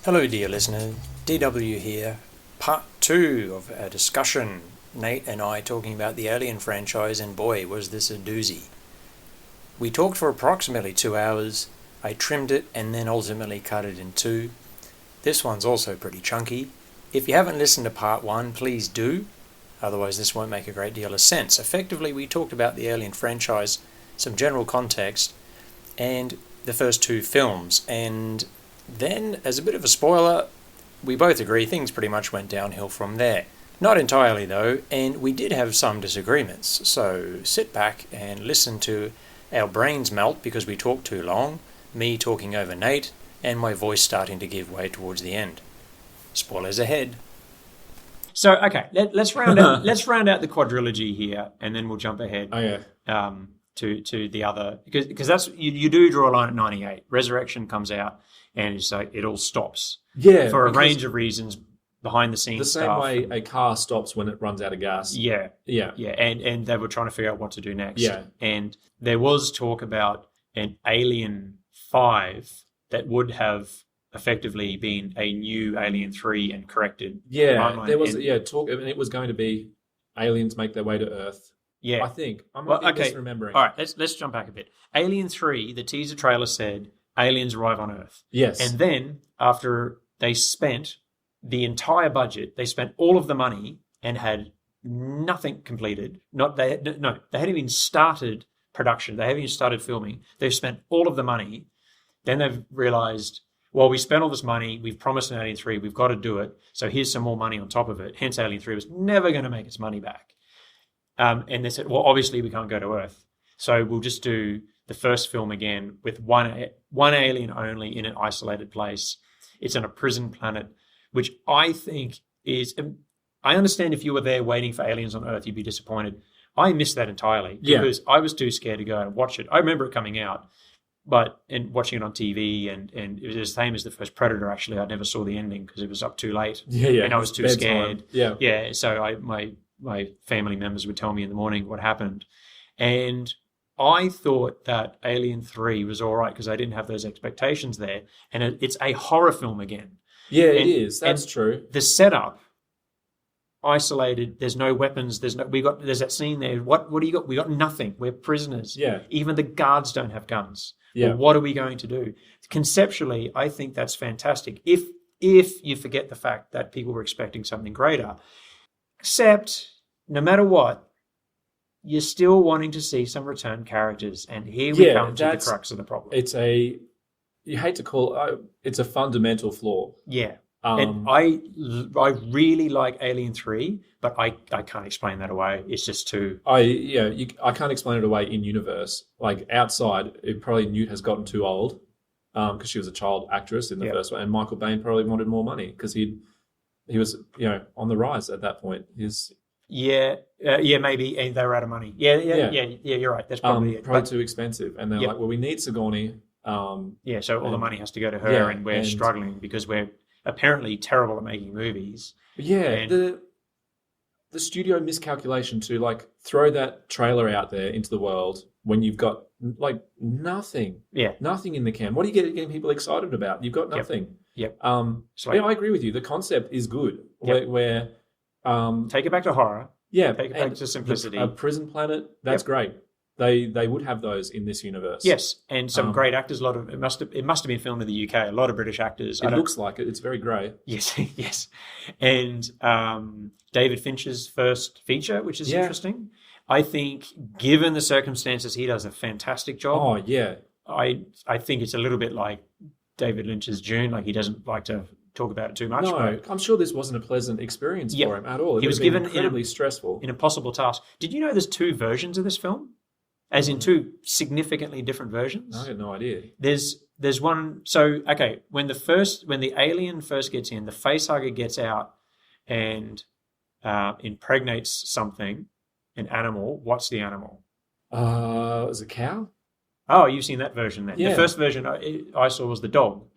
Hello, dear listener. DW here. Part 2 of our discussion. Nate and I talking about the Alien franchise, and boy, was this a doozy. We talked for approximately 2 hours. I trimmed it and then ultimately cut it in two. This one's also pretty chunky. If you haven't listened to Part 1, please do. Otherwise, this won't make a great deal of sense. Effectively, we talked about the Alien franchise, some general context, and the first two films, and then, as a bit of a spoiler, we both agree things pretty much went downhill from there. Not entirely though, and we did have some disagreements, so sit back and listen to our brains melt because we talked too long, me talking over Nate, and my voice starting to give way towards the end. Spoilers ahead. So, okay, let's round out the quadrilogy here, and then we'll jump ahead. Oh yeah. To the other, because that's you do draw a line at 98. Resurrection comes out, and it's like it all stops. Yeah, for a range of reasons behind the scenes. The same way a car stops when it runs out of gas. Yeah, and they were trying to figure out what to do next. Yeah, and there was talk about an Alien 5 that would have effectively been a new Alien 3 and corrected. Yeah, there was talk, and it was going to be aliens make their way to Earth. Yeah, I think I'm misremembering. All right, let's jump back a bit. Alien 3, the teaser trailer said aliens arrive on Earth. Yes, and then after they spent the entire budget, they spent all of the money and had nothing completed. They hadn't even started production. They haven't even started filming. They've spent all of the money. Then they've realized, well, we spent all this money. We've promised an Alien 3. We've got to do it. So here's some more money on top of it. Hence, Alien 3 was never going to make its money back. And they said, well, obviously we can't go to Earth. So we'll just do the first film again with one alien only in an isolated place. It's on a prison planet, which I think is... I understand if you were there waiting for aliens on Earth, you'd be disappointed. I missed that entirely because I was too scared to go and watch it. I remember it coming out, and watching it on TV, and it was the same as the first Predator, actually. I never saw the ending because it was up too late. Yeah. And I was too scared. Yeah. So my family members would tell me in the morning what happened. And I thought that Alien 3 was all right because I didn't have those expectations there. And it's a horror film again. Yeah, it is. That's true. The setup, isolated, there's no weapons, there's that scene there. What do you got? We got nothing. We're prisoners. Yeah. Even the guards don't have guns. Yeah. Well, what are we going to do? Conceptually, I think that's fantastic. If you forget the fact that people were expecting something greater. Except, no matter what, you're still wanting to see some return characters. And here we come to the crux of the problem. You hate to call it, it's a fundamental flaw. Yeah. And I really like Alien 3, but I can't explain that away. It's just too... I can't explain it away in universe. Like outside, Newt has gotten too old because she was a child actress in the first one, and Michael Bain probably wanted more money because he was on the rise at that point. Maybe and they were out of money. Yeah. You're right. That's probably it. Probably too expensive, and they're like, well, we need Sigourney. So all the money has to go to her, and we're struggling because we're apparently terrible at making movies. Yeah, the studio miscalculation to like throw that trailer out there into the world when you've got like nothing. Yeah, nothing in the can. What are you getting people excited about? You've got nothing. Yep. I agree with you. The concept is good. Yep. Where take it back to horror. Yeah, take it back to simplicity. A prison planet. That's great. They would have those in this universe. Yes, and some great actors. It must have been filmed in the UK. A lot of British actors. It looks like it. It's very grey. Yes, yes. And David Fincher's first feature, which is interesting. I think, given the circumstances, he does a fantastic job. Oh yeah. I think it's a little bit like David Lynch's Dune. Like he doesn't like to talk about it too much. No, I'm sure this wasn't a pleasant experience for him at all. He was given incredibly stressful, an impossible task. Did you know there's two versions of this film? As in two significantly different versions? I had no idea. There's one. So, okay, when the alien first gets in, the facehugger gets out and impregnates something, an animal. What's the animal? Was it a cow? Oh, you've seen that version then. Yeah. The first version I saw was the dog.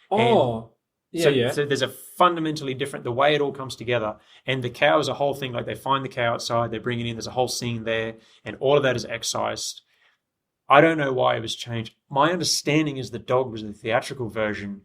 Oh, So there's a fundamentally different, the way it all comes together. And the cow is a whole thing, like they find the cow outside, they bring it in, there's a whole scene there, and all of that is excised. I don't know why it was changed. My understanding is the dog was the theatrical version.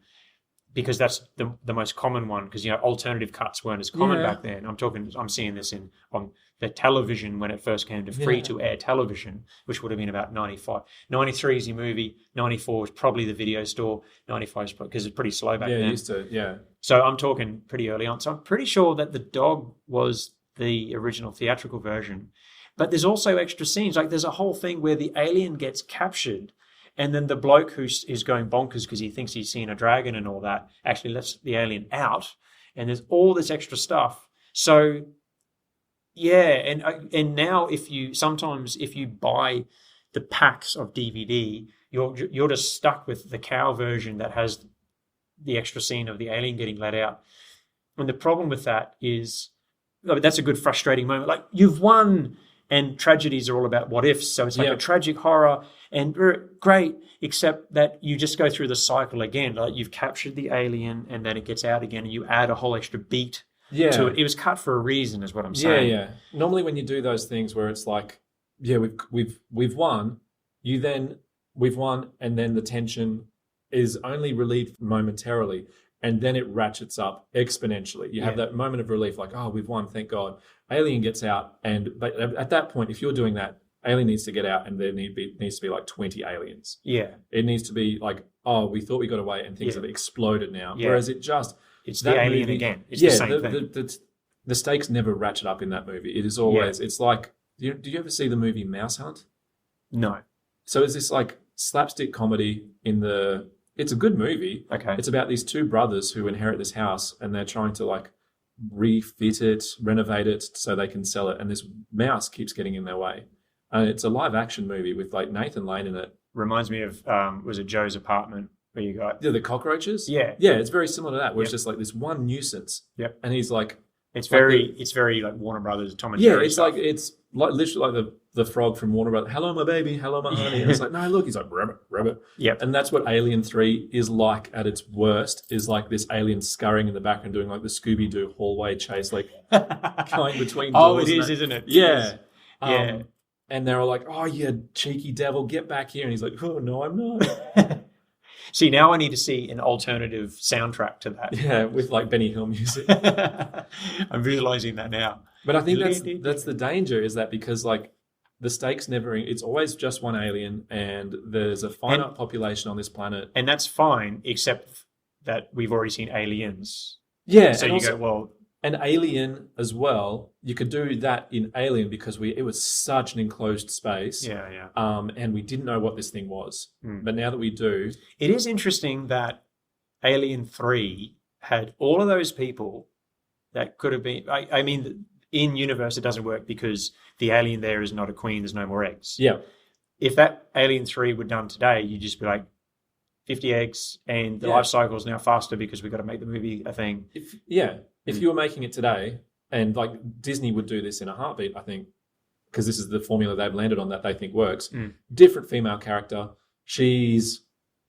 because that's the most common one, because alternative cuts weren't as common Yeah. back then. I'm seeing this on the television when it first came to free to air television, which would have been about 95. 93 is your movie, 94 was probably the video store, 95 is because it's pretty slow back Yeah, then. used to. Yeah. So I'm talking pretty early on. So I'm pretty sure that The Dog was the original theatrical version. But there's also extra scenes. Like there's a whole thing where the alien gets captured, and then the bloke who is going bonkers because he thinks he's seen a dragon and all that actually lets the alien out. And there's all this extra stuff. So yeah, and now if you buy the packs of DVD, you're just stuck with the cow version that has the extra scene of the alien getting let out. And the problem with that is, that's a good frustrating moment. Like, you've won, and tragedies are all about what ifs. So it's like a tragic horror, and great, except that you just go through the cycle again. Like, you've captured the alien, and then it gets out again, and you add a whole extra beat to it. It was cut for a reason, is what I'm saying. Yeah. Normally, when you do those things where it's like, we've won, we've won, and then the tension is only relieved momentarily, and then it ratchets up exponentially. You have that moment of relief, like, oh, we've won, thank God. Alien gets out, but at that point, if you're doing that, alien needs to get out, and there needs to be like 20 aliens. Yeah. It needs to be like, oh, we thought we got away, and things have exploded now. Yeah. Whereas it's the alien movie, again. It's the same thing. The stakes never ratchet up in that movie. It is always, it's like, do you ever see the movie Mouse Hunt? No. So it's this like slapstick comedy it's a good movie. Okay. It's about these two brothers who inherit this house, and they're trying to like refit it, renovate it so they can sell it. And this mouse keeps getting in their way. And it's a live action movie with like Nathan Lane in it. Reminds me of, was it Joe's Apartment, where you got... The cockroaches? Yeah. Yeah, it's very similar to that, where it's just like this one nuisance. Yep. And he's like... It's very like Warner Brothers, Tom and Jerry stuff. It's like literally like the frog from Warner Brothers. Hello, my baby. Hello, my honey. And it's like, no, look. He's like, rabbit, rabbit. Yep. And that's what Alien 3 is like at its worst, is like this alien scurrying in the background doing like the Scooby-Doo hallway chase, like going between doors. Oh, it is, isn't it? Yeah. Yeah. And they're all like, oh, you cheeky devil, get back here. And he's like, oh, no, I'm not. See, now I need to see an alternative soundtrack to that. Yeah, with like Benny Hill music. I'm visualizing that now. But I think that's the danger, is that because like the stakes it's always just one alien, and there's a finite population on this planet. And that's fine, except that we've already seen Aliens. Yeah. So go, well... An Alien as well, you could do that in Alien because it was such an enclosed space. Yeah. And we didn't know what this thing was. But now that we do... It is interesting that Alien 3 had all of those people that could have been... I mean, in universe, it doesn't work because the alien there is not a queen, there's no more eggs. Yeah. If that Alien 3 were done today, you'd just be like, 50 eggs, and the life cycle is now faster because we've got to make the movie a thing. If you were making it today, and like Disney would do this in a heartbeat, I think, because this is the formula they've landed on that they think works. Different female character. She's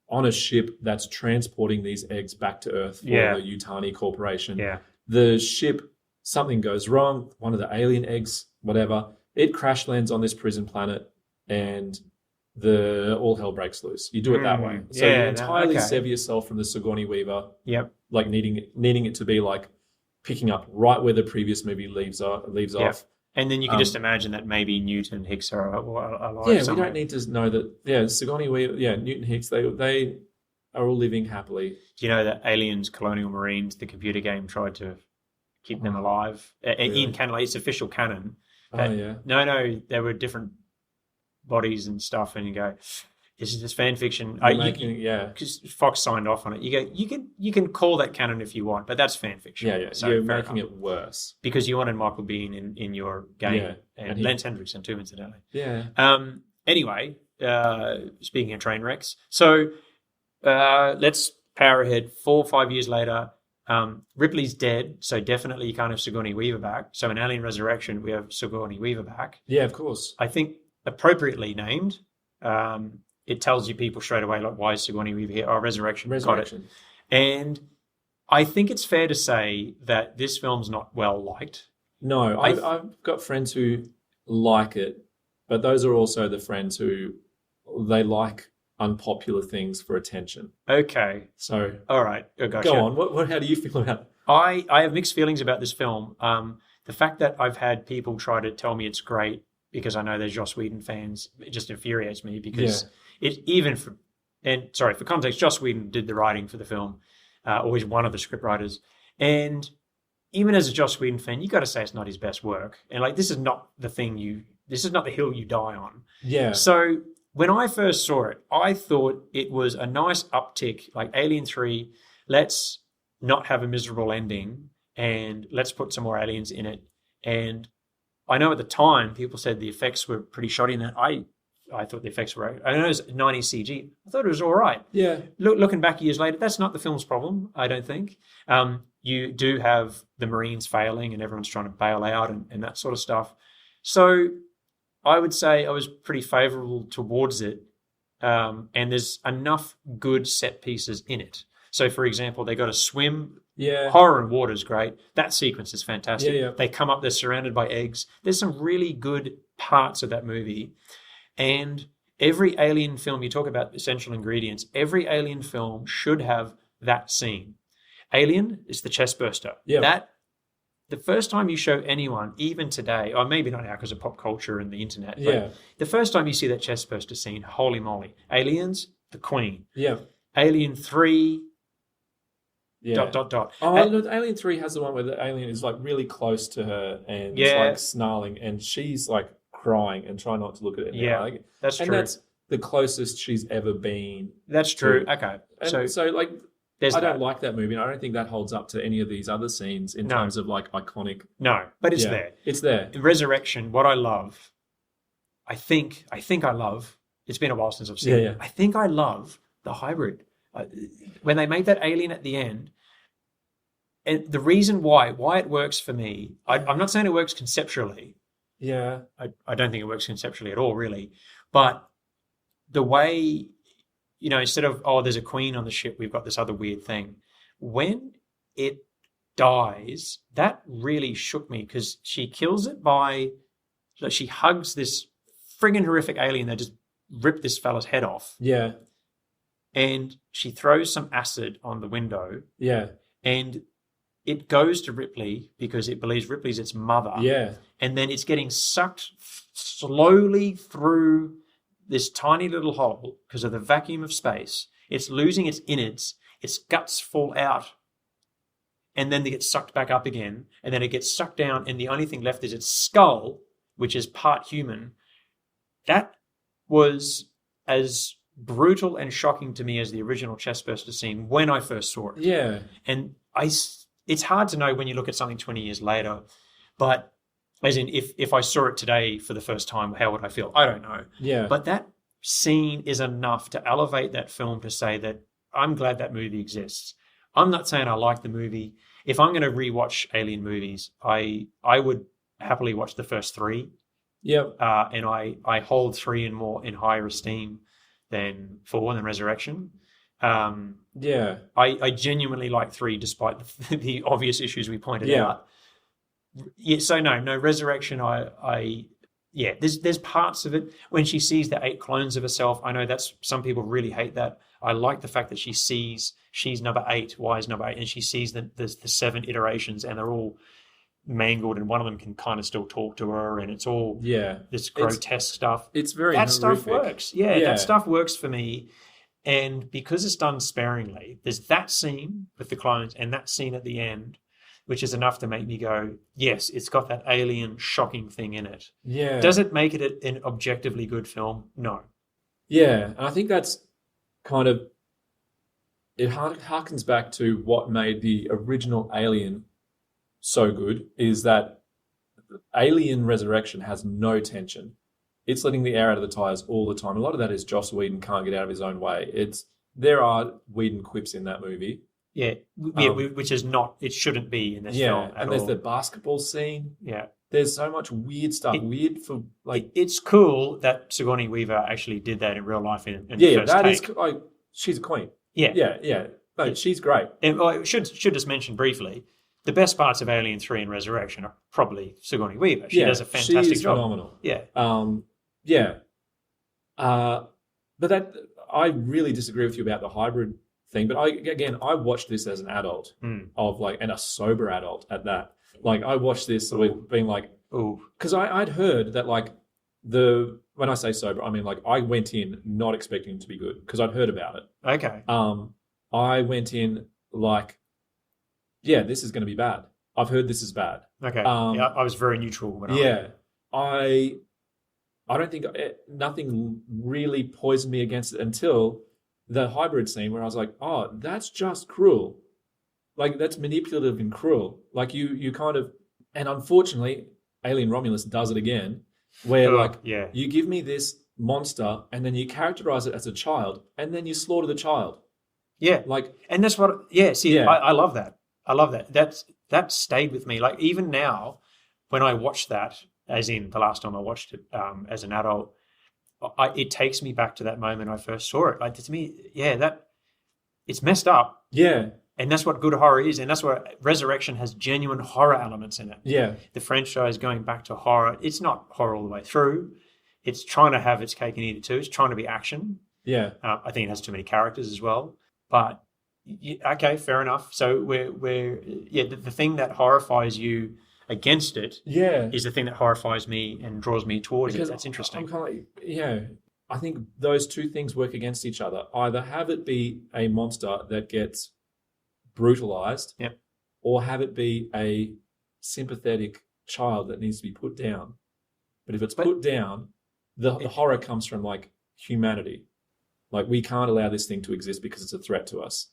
on a ship that's transporting these eggs back to Earth for the Yutani Corporation. Yeah. The ship, something goes wrong, one of the alien eggs, whatever, it crash lands on this prison planet, and all hell breaks loose. You do it that way. So you entirely sever yourself from the Sigourney Weaver. Yep. Like needing it to be like picking up right where the previous movie leaves off. And then you can just imagine that maybe Newton Hicks are alive. Yeah, somewhere. we don't need to know that. Yeah, Sigourney Weaver, Newton Hicks, they are all living happily. Do you know that Aliens, Colonial Marines, the computer game, tried to keep them alive? Really? In canon, it's official canon. Yeah. No, there were different bodies and stuff, and you go, this is just fan fiction. Because Fox signed off on it. You go, you can call that canon if you want, but that's fan fiction. Yeah. So you're making it worse because you wanted Michael Biehn in your game, and Lance Hendrickson too, incidentally. Yeah. Anyway, speaking of train wrecks, so let's power ahead. 4 or 5 years later, Ripley's dead, so definitely you can't have Sigourney Weaver back. So in Alien Resurrection, we have Sigourney Weaver back. Yeah, of course. I think appropriately named. It tells you people straight away, like, why is Sigourney Weaver here? Oh, Resurrection. Got it. And I think it's fair to say that this film's not well liked. No, I've got friends who like it, but those are also the friends who they like unpopular things for attention. Okay. So, All right. Oh, gosh. go on. How do you feel about it? I have mixed feelings about this film. The fact that I've had people try to tell me it's great because I know they're Joss Whedon fans, it just infuriates me because for context, Joss Whedon did the writing for the film, or he's one of the scriptwriters. And even as a Joss Whedon fan, you got to say it's not his best work. And like, this is not the hill you die on. Yeah. So when I first saw it, I thought it was a nice uptick, like Alien 3, let's not have a miserable ending and let's put some more aliens in it. And I know at the time people said the effects were pretty shoddy in that. I thought the effects were, I know it was 90s CG. I thought it was all right. Yeah. Looking back years later, that's not the film's problem, I don't think. You do have the Marines failing and everyone's trying to bail out and that sort of stuff. So I would say I was pretty favourable towards it. And there's enough good set pieces in it. So, for example, they got to swim. Yeah. Horror and water is great. That sequence is fantastic. Yeah. They come up, they're surrounded by eggs. There's some really good parts of that movie. And every Alien film, you talk about essential ingredients, every Alien film should have that scene. Alien is the chest burster. Yeah. The first time you show anyone, even today, or maybe not now because of pop culture and the internet, but the first time you see that chest burster scene, holy moly. Aliens, the Queen. Yeah. Alien 3, ... Oh, no, Alien 3 has the one where the alien is like really close to her and like snarling, and she's like crying and trying not to look at it. Yeah, that's true. And that's the closest she's ever been. That's true. Okay. And so like, I don't like that movie, and I don't think that holds up to any of these other scenes in terms of like iconic. No, but it's there. It's there. Resurrection, what I love, I think I love, it's been a while since I've seen it. I think I love the hybrid. When they make that alien at the end, and the reason why it works for me, I'm not saying it works conceptually. Yeah. I don't think it works conceptually at all, really. But the way, instead of, there's a queen on the ship, we've got this other weird thing. When it dies, that really shook me because she kills it she hugs this friggin' horrific alien that just ripped this fella's head off. Yeah. And she throws some acid on the window. Yeah. And it goes to Ripley because it believes Ripley's its mother. Yeah. And then it's getting sucked slowly through this tiny little hole because of the vacuum of space. It's losing its innards. Its guts fall out. And then they get sucked back up again. And then it gets sucked down. And the only thing left is its skull, which is part human. That was as brutal and shocking to me as the original chestburster scene when I first saw it. Yeah. And it's hard to know when you look at something 20 years later, but as in if I saw it today for the first time, how would I feel? I don't know. Yeah. But that scene is enough to elevate that film to say that I'm glad that movie exists. I'm not saying I like the movie. If I'm going to rewatch Alien movies, I would happily watch the first 3. Yeah. And I hold 3 in higher esteem than 4 than Resurrection. Yeah. I genuinely like 3 despite the obvious issues we pointed out. Yeah, so no Resurrection, there's parts of it when she sees the 8 clones of herself. I know that's some people really hate that. I like the fact that she sees she's number 8, Y is number 8, and she sees the 7 iterations and they're all mangled and one of them can kind of still talk to her and it's all this grotesque stuff. It's very that horrific. Stuff works. That stuff works for me. And because it's done sparingly, there's that scene with the clones and that scene at the end, which is enough to make me go, yes, it's got that alien shocking thing in it. Yeah. Does it make it an objectively good film? No. Yeah. And I think that's kind of, it harkens back to what made the original Alien so good, is that Alien Resurrection has no tension. It's letting the air out of the tires all the time. A lot of that is Joss Whedon can't get out of his own way. There are Whedon quips in that movie. Yeah, which is not, it shouldn't be in this film at and there's all. the basketball scene. Yeah. There's so much weird stuff. It's cool that Sigourney Weaver actually did that in real life in the first that take. is like, she's a queen. Yeah. No, she's great. And I should just mention briefly, the best parts of Alien 3 and Resurrection are probably Sigourney Weaver. She does a fantastic job. Phenomenal. Yeah. But that, I really disagree with you about the hybrid thing, but I watched this as an adult and a sober adult at that. Like I watched this with being like, Ooh. because I'd heard that like when I say sober, I mean like I went in not expecting it to be good because I'd heard about it. Okay. I went in like, yeah, this is going to be bad. I've heard this is bad. Okay. Yeah, I was very neutral when I don't think nothing really poisoned me against it until the hybrid scene where I was like, oh, that's just cruel. Like that's manipulative and cruel. Like you kind of, and unfortunately, Alien Romulus does it again, where you give me this monster and then you characterize it as a child and then you slaughter the child. Yeah. Like, and that's what, I love that. I love that. That stayed with me. Like even now, when I watch that, as in the last time I watched it as an adult, it takes me back to that moment I first saw it. Like to me, that it's messed up. Yeah. And that's what good horror is. And that's where Resurrection has genuine horror elements in it. Yeah. The franchise going back to horror, it's not horror all the way through. It's trying to have its cake and eat it too. It's trying to be action. Yeah. I think it has too many characters as well. But okay, fair enough. So the thing that horrifies you against it is the thing that horrifies me and draws me towards it. That's interesting. I'm kind of like, I think those two things work against each other. Either have it be a monster that gets brutalized, or have it be a sympathetic child that needs to be put down. But if it's put down, the horror comes from like humanity. Like we can't allow this thing to exist because it's a threat to us.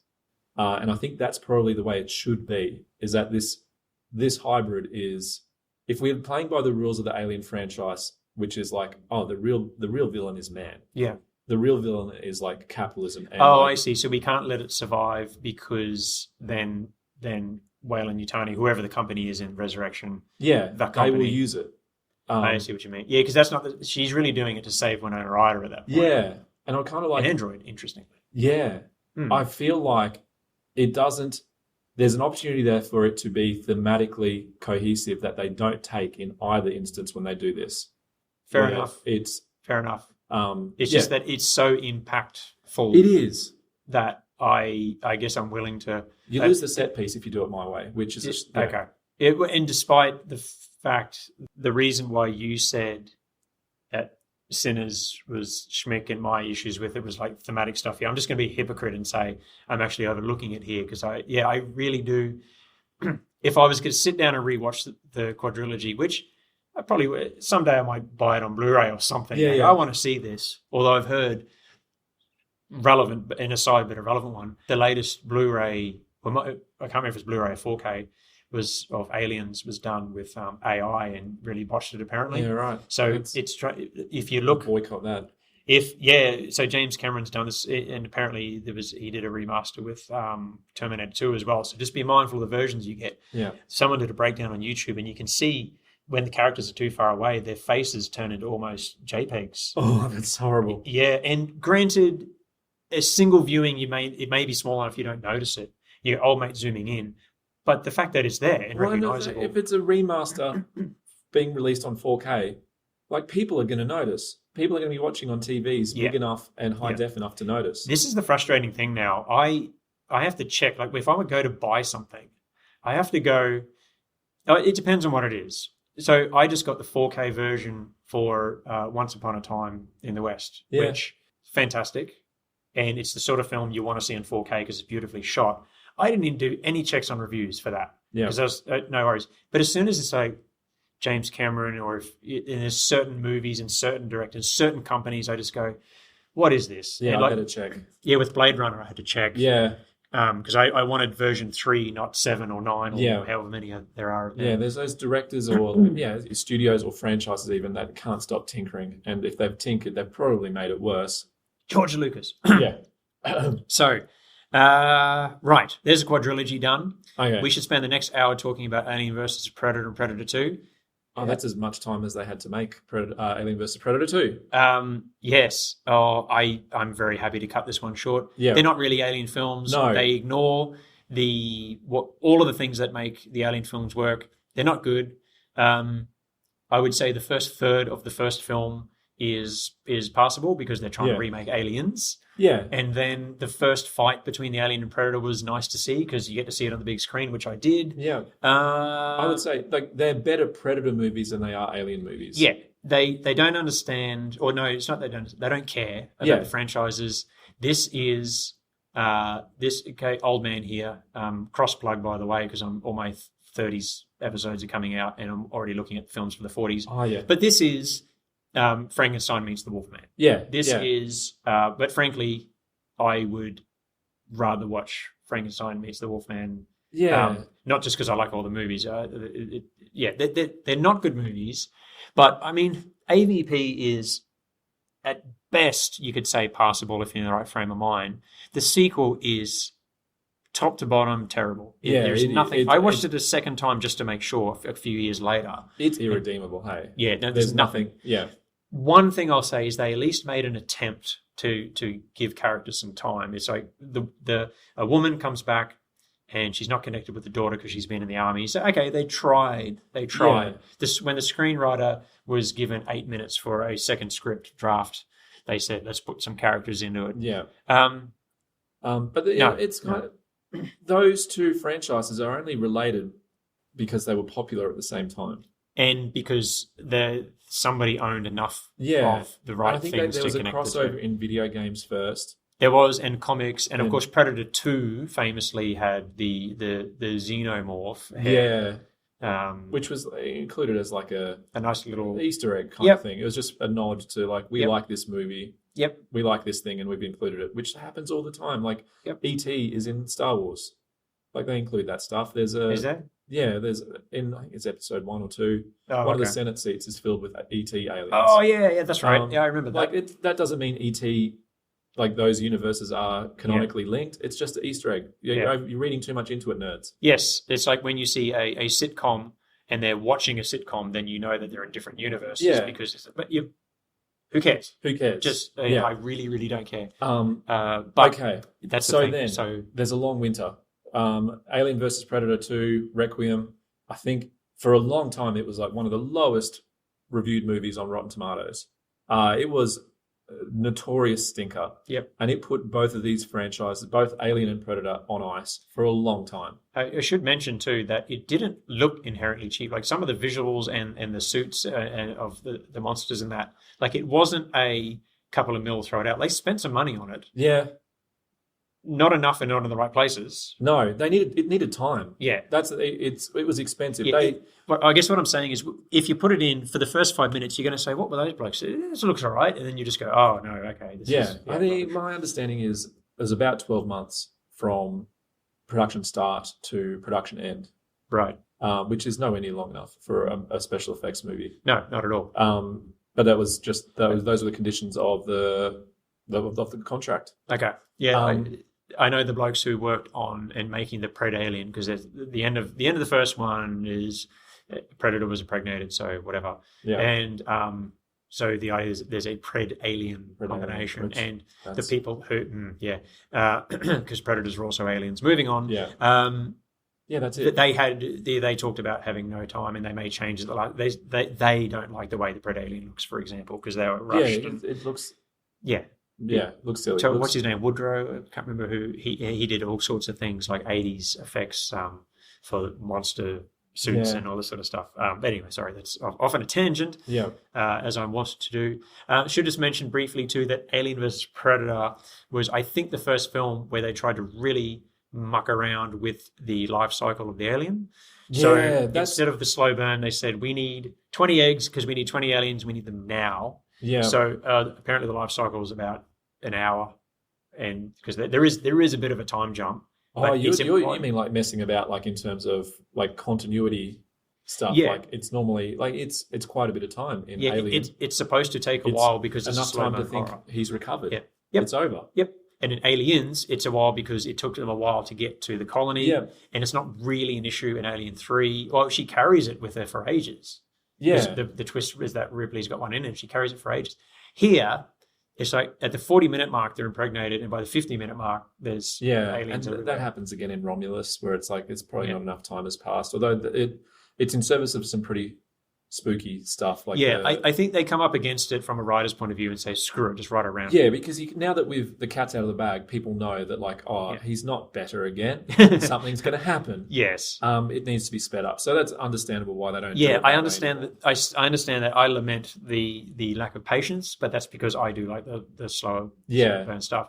And I think that's probably the way it should be, is that this hybrid is, if we're playing by the rules of the Alien franchise, which is like, oh, the real villain is man. Yeah. The real villain is like capitalism. And I see. So we can't let it survive because then Weyland Yutani, whoever the company is in Resurrection, that company, they will use it. I see what you mean. Yeah, because that's not. She's really doing it to save Winona Ryder at that point. Yeah, and I'm kind of like an android. Interestingly. Yeah, I feel like it doesn't. There's an opportunity there for it to be thematically cohesive that they don't take in either instance when they do this. Fair enough. It's fair enough. It's just that it's so impactful. It is that I guess I'm willing to. You lose the set piece if you do it my way, which is okay. And despite the fact, the reason why you said that Sinners was schmick and my issues with it was like thematic stuff. I'm just going to be a hypocrite and say I'm actually overlooking it here because I really do. If I was going to sit down and rewatch the quadrilogy, which I probably someday I might buy it on Blu-ray or something. Yeah. I want to see this. Although I've heard relevant, an aside but a relevant one, the latest Blu-ray, I can't remember if it's Blu-ray or 4K, of Aliens was done with AI and really botched it apparently. Yeah, right. So if you look, boycott that. So James Cameron's done this, and apparently he did a remaster with Terminator 2 as well. So just be mindful of the versions you get. Yeah. Someone did a breakdown on YouTube, and you can see when the characters are too far away, their faces turn into almost JPEGs. Oh, that's horrible. Yeah, and granted, a single viewing, it may be small enough you don't notice it. Your old mate zooming in, but the fact that it's there and recognizable. If it's a remaster being released on 4K, like people are going to notice. People are going to be watching on TVs big enough and high def enough to notice. This is the frustrating thing now. I have to check. Like if I would go to buy something, I have to go. It depends on what it is. So I just got the 4K version for Once Upon a Time in the West, which fantastic. And it's the sort of film you want to see in 4K because it's beautifully shot. I didn't even do any checks on reviews for that because I was no worries. But as soon as it's like James Cameron or if there's certain movies and certain directors, certain companies, I just go, what is this? Yeah, I better check. Yeah, with Blade Runner, I had to check. Yeah. Because I wanted version 3, not 7 or 9 or however many there are. Yeah, there's those directors or studios or franchises even that can't stop tinkering. And if they've tinkered, they've probably made it worse. George Lucas. Yeah. So, right, there's a quadrilogy done. Okay. We should spend the next hour talking about Alien vs. Predator and Predator 2. Oh, that's as much time as they had to make Alien vs. Predator 2. Yes. Oh, I'm very happy to cut this one short. Yeah. They're not really Alien films. No. They ignore all of the things that make the Alien films work. They're not good. I would say the first third of the first film is passable because they're trying Yeah. to remake Aliens. Yeah. And then the first fight between the alien and Predator was nice to see because you get to see it on the big screen, which I did. Yeah. I would say like they're better Predator movies than they are Alien movies. Yeah, they don't understand, or no, it's not they don't care about Yeah. the franchises. This is old man here. Cross plug by the way, because all my 30s episodes are coming out, and I'm already looking at films from the 40s. Oh yeah. But this is Frankenstein meets the Wolfman. Yeah. This yeah. is, but frankly, I would rather watch Frankenstein meets the Wolfman. Yeah. Not just because I like all the movies. They're not good movies, but I mean, AVP is at best you could say passable if you're in the right frame of mind. The sequel is top to bottom terrible. Yeah, There's nothing. I watched it a second time just to make sure. A few years later, It's irredeemable. Hey. yeah, no, There's nothing. Yeah. One thing I'll say is they at least made an attempt to give characters some time. It's like a woman comes back and she's not connected with the daughter because she's been in the army. So okay, they tried. Yeah. This when the screenwriter was given 8 minutes for a second script draft, they said let's put some characters into it. Yeah. No, it's kind of those two franchises are only related because they were popular at the same time. and because somebody owned enough Yeah. of the And right I think things there was to a connect the crossover two. in video games first. There was, and comics, and of And- course Predator 2 famously had the xenomorph hair, Which was included as like a a nice little. Easter egg kind Yep. of thing. It was just a nod to like, we Yep. like this movie, Yep. we like this thing, and we've included it, which happens all the time. Like Yep. E.T. is in Star Wars. Like they include that stuff. There's a Is there? there's in I think it's episode 1 or 2. Oh, One of the okay. Senate seats is filled with ET aliens. Oh yeah, that's right. Um, Yeah, I remember that. Like that doesn't mean ET. Like those universes are canonically linked. It's just an Easter egg. You're reading too much into it, nerds. Yes, it's like when you see a sitcom and they're watching a sitcom, then you know that they're in different universes. Yeah. Because who cares? Who cares? Just Yeah. I really, really don't care. But Okay. that's the So thing. then, So there's a long winter. Alien versus Predator 2, Requiem. I think for a long time it was like one of the lowest reviewed movies on Rotten Tomatoes. It was a notorious stinker. Yep. And it put both of these franchises, both Alien and Predator, on ice for a long time. I should mention too that it didn't look inherently cheap. Like some of the visuals and the suits and of the monsters in that, like it wasn't a couple of mil throw it out. They spent some money on it. Yeah. Not enough and not in the right places. No, it needed time. Yeah. It was expensive. Yeah, but I guess what I'm saying is if you put it in for the first 5 minutes, you're going to say, what were those blokes? This looks all right. And then you just go, oh, no, okay. I think my understanding is it was about 12 months from production start to production end, Right. which is nowhere near long enough for a special effects movie. No, not at all. But those were the conditions of the contract. Okay. Yeah. Um, I know the blokes who worked on and making the Pred Alien because the end of the first one is Predator was impregnated, so whatever. Yeah. And so the idea is there's a Pred Alien Pred combination, Alien, and the That's- people who because Predators are also aliens. Moving on. Yeah. That's That it. they talked about having no time and they made changes that like they don't like the way the Pred Alien looks, for example, because they were Yeah, rushed. And, it looks. yeah. Yeah, it looks silly. So It looks- what's his name? Woodrow. I can't remember who he did all sorts of things like 80s effects for monster suits Yeah. and all this sort of stuff. But anyway, sorry, that's off on a tangent. Yeah. As I wanted to do. Should just mention briefly too that Alien vs Predator was, I think, the first film where they tried to really muck around with the life cycle of the alien. So Yeah, that's- instead of the slow burn, they said we need 20 eggs because we need 20 aliens. We need them now. Yeah. So apparently the life cycle is about an hour, and because there is a bit of a time jump. Oh, but you it's implied. mean like messing about like in terms of like continuity stuff? Yeah. Like it's normally like it's quite a bit of time in Yeah, Alien. it's supposed to take a It's while because it's a enough slow time to burn think horror. he's recovered. Yeah. Yep. It's over. Yep. And in Aliens, it's a while because it took them a while to get to the colony. Yeah. And it's not really an issue in Alien 3. Well, she carries it with her for ages. Yeah. Because the twist is that Ripley's got one in and she carries it for ages. Here, it's like at the 40-minute mark, they're impregnated. And by the 50-minute mark, there's Yeah, aliens and everywhere. that happens again in Romulus, where it's like it's probably Yeah. not enough time has passed. Although it's in service of some pretty spooky stuff. Like I think they come up against it from a writer's point of view and say, screw it, just write around. Yeah, because now that the cat's out of the bag, people know that like, he's not better again. Something's going to happen. Yes. It needs to be sped up. So that's understandable why they don't. Yeah, do it I that understand way. that. I understand that. I lament the lack of patience, but that's because I do like the slower burn stuff.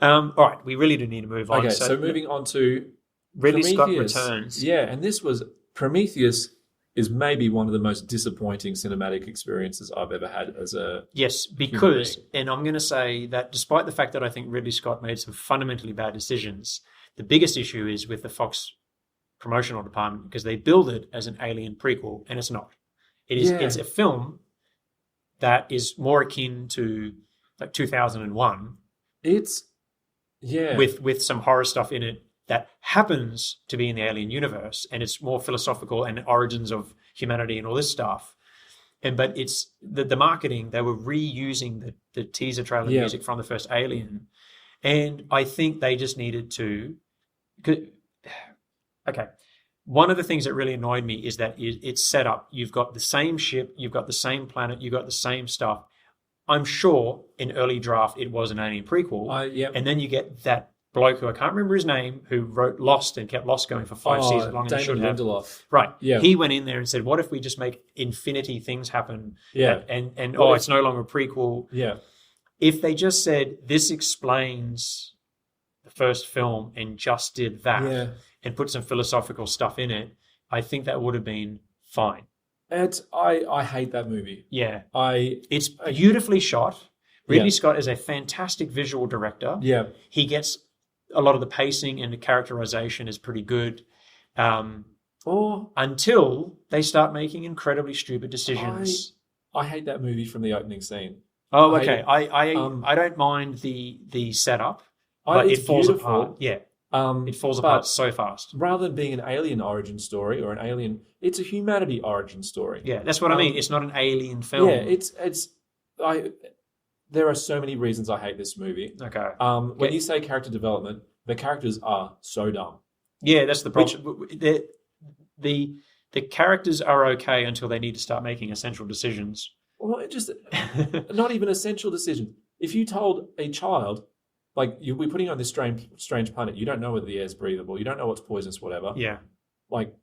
All right, we really do need to move on. Okay, so moving on to Ridley Scott Prometheus. returns. Yeah, and this was Prometheus is maybe one of the most disappointing cinematic experiences I've ever had as a Yes, because, and I'm going to say that despite the fact that I think Ridley Scott made some fundamentally bad decisions, the biggest issue is with the Fox promotional department because they build it as an Alien prequel, and it's not. It's a film that is more akin to like 2001. It's with some horror stuff in it that happens to be in the Alien universe, and it's more philosophical and origins of humanity and all this stuff. But it's the marketing, they were reusing the teaser trailer music from the first Alien. And I think they just needed to... Okay. One of the things that really annoyed me is that it's set up. You've got the same ship, you've got the same planet, you've got the same stuff. I'm sure in early draft it was an Alien prequel. And then you get that bloke who I can't remember his name, who wrote Lost and kept Lost going for 5 seasons long. David Lindelof. Right. Yeah. He went in there and said, what if we just make infinity things happen? Yeah. And it's no longer a prequel. Yeah. If they just said, this explains the first film and just did that and put some philosophical stuff in it, I think that would have been fine. I hate that movie. Yeah. It's beautifully shot. Ridley Scott is a fantastic visual director. Yeah. He gets a lot of the pacing and the characterization is pretty good. Until they start making incredibly stupid decisions. I hate that movie from the opening scene. Oh, okay. I don't mind the setup, but it falls apart. Yeah. It falls apart so fast. Rather than being an alien origin story or an alien, it's a humanity origin story. Yeah, that's what I mean. It's not an alien film. Yeah, there are so many reasons I hate this movie. Okay. When you say character development, the characters are so dumb. Yeah, that's the problem. The characters are okay until they need to start making essential decisions. Well, not even essential decisions. If you told a child, like, we're putting on this strange planet, you don't know whether the air is breathable, you don't know what's poisonous, whatever. Yeah. Like,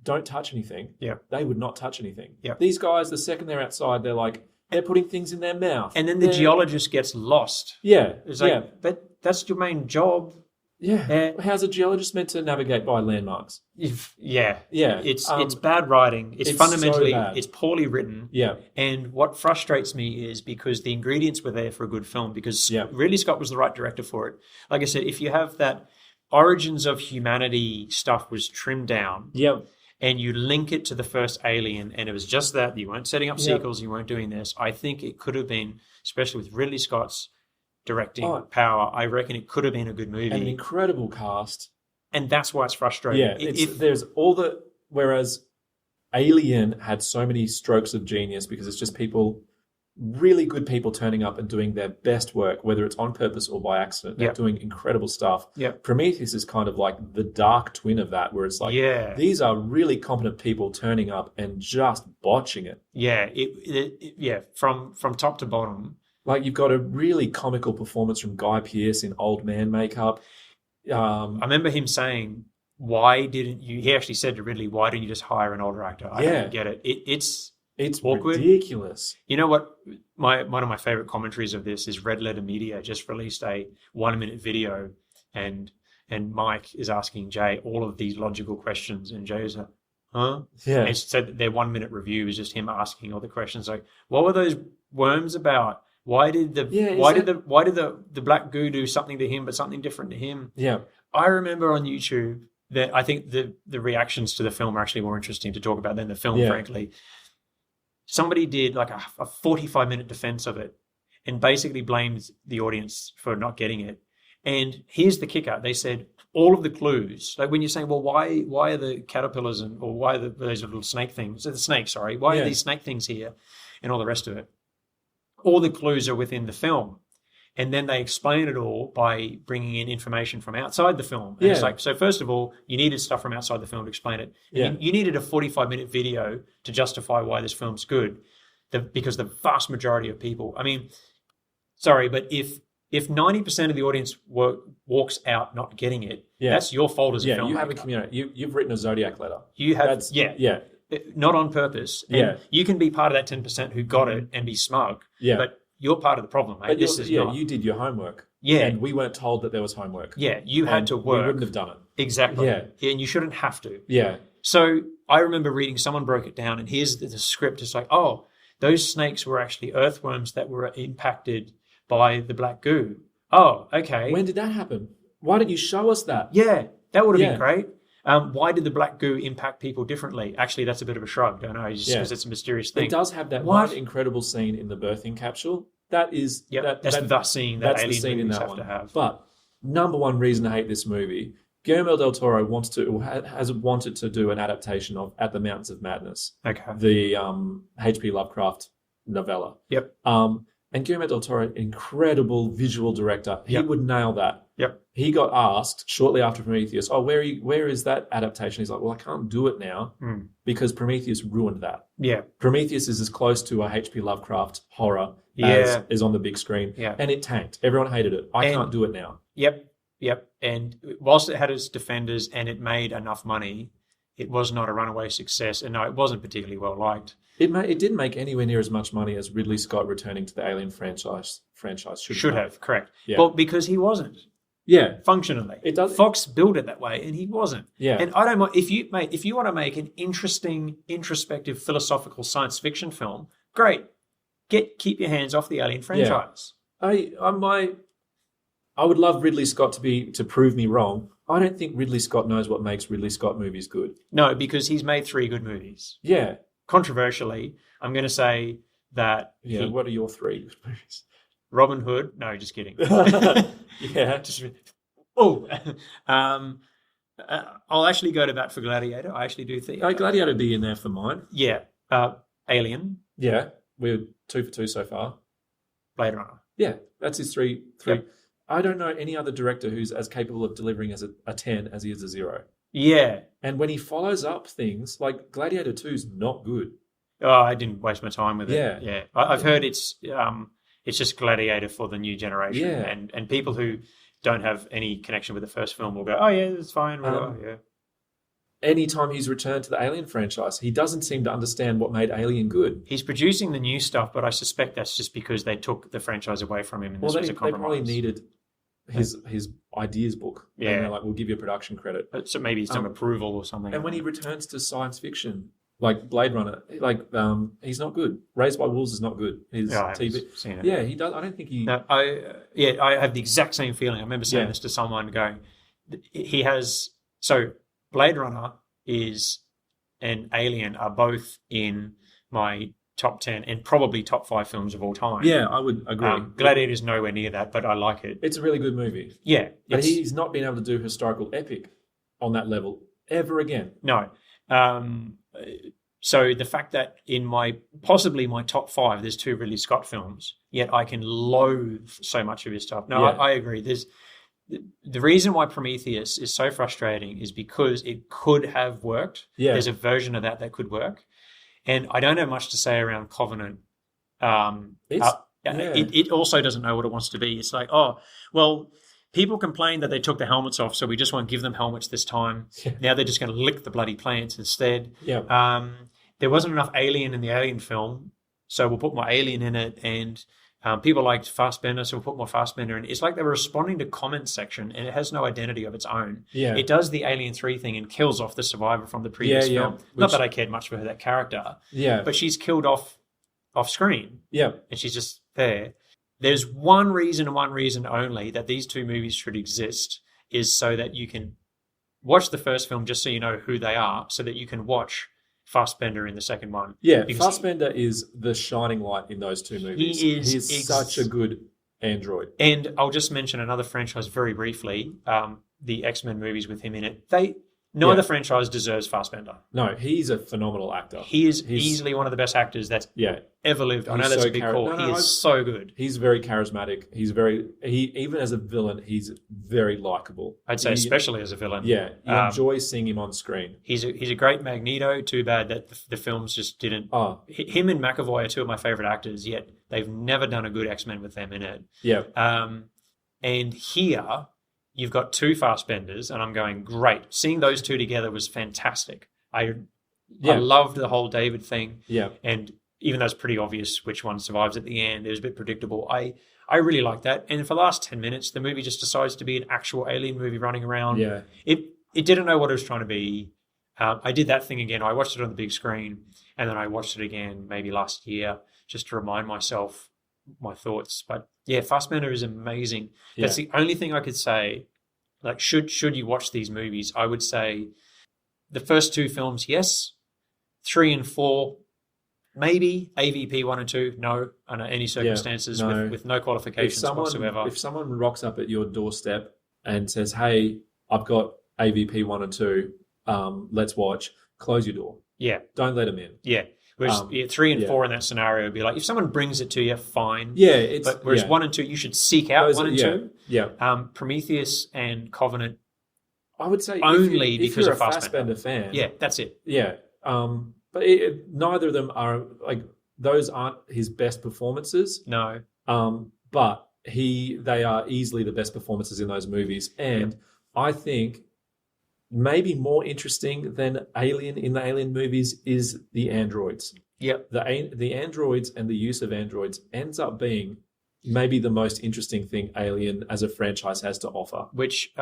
don't touch anything. Yeah. They would not touch anything. Yeah. These guys, the second they're outside, they're putting things in their mouth. And then the geologist gets lost. Yeah. It's like, but that's your main job. Yeah. How's a geologist meant to navigate by landmarks? Yeah. Yeah. It's bad writing. It's fundamentally, so bad. It's poorly written. Yeah. And what frustrates me is because the ingredients were there for a good film, because Ridley Scott was the right director for it. Like I said, if you have that origins of humanity stuff was trimmed down. Yeah. And you link it to the first Alien, and it was just that. You weren't setting up sequels, you weren't doing this. I think it could have been, especially with Ridley Scott's directing power, I reckon it could have been a good movie. An incredible cast. And that's why it's frustrating. Yeah, whereas Alien had so many strokes of genius because it's just really good people turning up and doing their best work, whether it's on purpose or by accident. They're doing incredible stuff. Yep. Prometheus is kind of like the dark twin of that, where it's like, these are really competent people turning up and just botching it. Yeah, from top to bottom. Like, you've got a really comical performance from Guy Pearce in old man makeup. I remember him saying, why didn't you, he actually said to Ridley, why didn't you just hire an older actor? I don't get it. It's awkward. Ridiculous. You know what? One of my favorite commentaries of this is Red Letter Media just released a 1-minute video, and Mike is asking Jay all of these logical questions, and Jay's like, huh? Yeah. And so their 1-minute review is just him asking all the questions like, what were those worms about? Why did the black goo do something to him but something different to him? Yeah. I remember on YouTube that I think the reactions to the film are actually more interesting to talk about than the film, frankly. Somebody did like a 45-minute defense of it and basically blamed the audience for not getting it. And here's the kicker. They said all of the clues, like when you're saying, well, why are the caterpillars or why are those little snake things, the snakes, sorry, why are these snake things here and all the rest of it? All the clues are within the film. and then they explain it all by bringing in information from outside the film. And it's Yeah. like, so first of all, you needed stuff from outside the film to explain it. Yeah. You needed a 45-minute video to justify why this film's good, because the vast majority of people, I mean, sorry, but if 90% of the audience walks out not getting it, Yeah. that's your fault as a Yeah, filmmaker. you haven't communicated. You've written a Zodiac letter. You have, That's, yeah, yeah, not on purpose. And Yeah. you can be part of that 10% who got it and be smug, yeah. but you're part of the problem, mate. But This is not. you did your homework. Yeah. And we weren't told that there was homework. Yeah, you had And to We work. wouldn't have done it. Exactly. Yeah. And you shouldn't have to. Yeah. So I remember reading, someone broke it down, and here's the script. It's like, oh, those snakes were actually earthworms that were impacted by the black goo. Oh, okay. When did that happen? Why didn't you show us that? Yeah, that would have Yeah. been great. Why did the black goo impact people differently? Actually, that's a bit of a shrug. Don't know, just Yeah. because it's a mysterious thing. It does have that What? one incredible scene in the birthing capsule. That is, Yep, that's the scene that that's the alien scene in movies that have one. to have. But number one reason to hate this movie, Guillermo del Toro has wanted to do an adaptation of At the Mountains of Madness, Okay. the H.P. Lovecraft novella. Yep. And Guillermo del Toro, incredible visual director, he Yep. would nail that. Yep. He got asked shortly after Prometheus, "Oh, where is that adaptation?" He's like, "Well, I can't do it now Mm. because Prometheus ruined that." Yeah. Prometheus is as close to a H.P. Lovecraft horror Yeah. as is on the big screen, Yeah. and it tanked. Everyone hated it. I And- can't do it now. Yep. And whilst it had its defenders and it made enough money, it was not a runaway success. And no, it wasn't particularly well liked. It didn't make anywhere near as much money as Ridley Scott returning to the Alien franchise Should have, correct. Yeah. Well, because he wasn't Yeah, functionally. it does. Fox built it that way, and he wasn't. Yeah, And I don't mind if you want to make an interesting, introspective, philosophical science fiction film. Great, keep your hands off the Alien franchise. I would love Ridley Scott to prove me wrong. I don't think Ridley Scott knows what makes Ridley Scott movies good. No, because he's made 3 good movies. Yeah, Controversially, I'm going to say that yeah. What are your 3 movies? Robin Hood. No, just kidding. Yeah, Just oh, I'll actually go to bat for Gladiator. I actually do think. Gladiator would be in there for mine. Yeah, Alien, Yeah, we're 2 for 2 so far. Blade Runner. Yeah, that's his three. Yep. I don't know any other director who's as capable of delivering as a 10 as he is a 0. Yeah. And when he follows up things like Gladiator 2 is not good. Oh, I didn't waste my time with it. Yeah. Yeah. I've heard it's just Gladiator for the new generation, Yeah. and people who don't have any connection with the first film will go, oh yeah, it's fine. Yeah. Anytime he's returned to the Alien franchise, he doesn't seem to understand what made Alien good. He's producing the new stuff, but I suspect that's just because they took the franchise away from him, and this was a They compromise. probably needed his ideas book. Yeah. And they're like, we'll give you a production credit. So maybe some approval or something. And when he returns to science fiction, like Blade Runner, he's not good. Raised by Wolves is not good. His I haven't TV. seen it. Yeah, he does. I don't think he. No, I have the exact same feeling. I remember saying Yeah. this to someone, going, he has. So Blade Runner and Alien are both in my top 10 and probably top 5 films of all time. Yeah, I would agree. Gladiator is nowhere near that, but I like it. It's a really good movie. Yeah, But he's not been able to do historical epic on that level ever again. no. So the fact that in possibly my top 5, there's 2 Ridley Scott films, yet I can loathe so much of his stuff. No, Yeah. I agree. The reason why Prometheus is so frustrating is because it could have worked. Yeah. There's a version of that could work. And I don't have much to say around Covenant. It also doesn't know what it wants to be. It's like, oh, well, people complained that they took the helmets off, so we just won't give them helmets this time. Yeah. Now they're just going to lick the bloody plants instead. Yeah. There wasn't enough Alien in the Alien film, so we'll put more Alien in it. And people liked Fassbender, so we'll put more Fassbender in. It's like they were responding to comment section, and it has no identity of its own. Yeah. It does the Alien 3 thing and kills off the survivor from the previous Yeah, yeah. film. Not that I cared much for that character, Yeah. but she's killed off screen, Yeah. and she's just there. There's one reason and one reason only that these 2 movies should exist, is so that you can watch the first film just so you know who they are, so that you can watch Fassbender in the second one. Yeah. Because Fassbender is the shining light in those 2 movies. He's such a good android. And I'll just mention another franchise very briefly, the X-Men movies with him in it. Neither Yeah. franchise deserves Fassbender. No, he's a phenomenal actor. He is He's- easily one of the best actors that's Yeah, ever lived. I know He's that's so a big char- call. No, no, he is so good. he's very charismatic. He even as a villain, he's very likable. I'd say, especially as a villain. Yeah, you Um, enjoy seeing him on screen. He's a great Magneto. Too bad that the films just didn't. Oh, Him and McAvoy are two of my favorite actors. Yet they've never done a good X-Men with them in it. yeah, And here you've got two Fassbenders, and I'm going great. Seeing those two together was fantastic. I Yeah. loved the whole David thing, yeah, and even though it's pretty obvious which one survives at the end, it was a bit predictable. I really like that. And for the last 10 minutes, the movie just decides to be an actual alien movie running around. yeah. It didn't know what it was trying to be. I did that thing again. I watched it on the big screen, and then I watched it again maybe last year just to remind myself my thoughts. But yeah, Fassbender is amazing. That's the only thing I could say. Like, should you watch these movies? I would say the first two films, yes. 3 and 4, maybe. AVP 1 and 2, no, under any circumstances, no. with no qualifications whatsoever. If someone rocks up at your doorstep and says, "Hey, I've got AVP 1 and 2, let's watch," close your door. Yeah, Don't let them in. yeah. Whereas 3 and yeah. 4 in that scenario would be like, if someone brings it to you, fine. Yeah, it's But whereas yeah. 1 and 2, you should seek out Those 1 are- and yeah, 2. Yeah, Prometheus and Covenant, I would say Only if because you're of a Fassbender. fan. yeah, that's it. Yeah, but neither of them are like those aren't his best performances. No. But they are easily the best performances in those movies, and I think maybe more interesting than Alien in the Alien movies is the androids. Yep. The androids and the use of androids ends up being maybe the most interesting thing Alien as a franchise has to offer. Which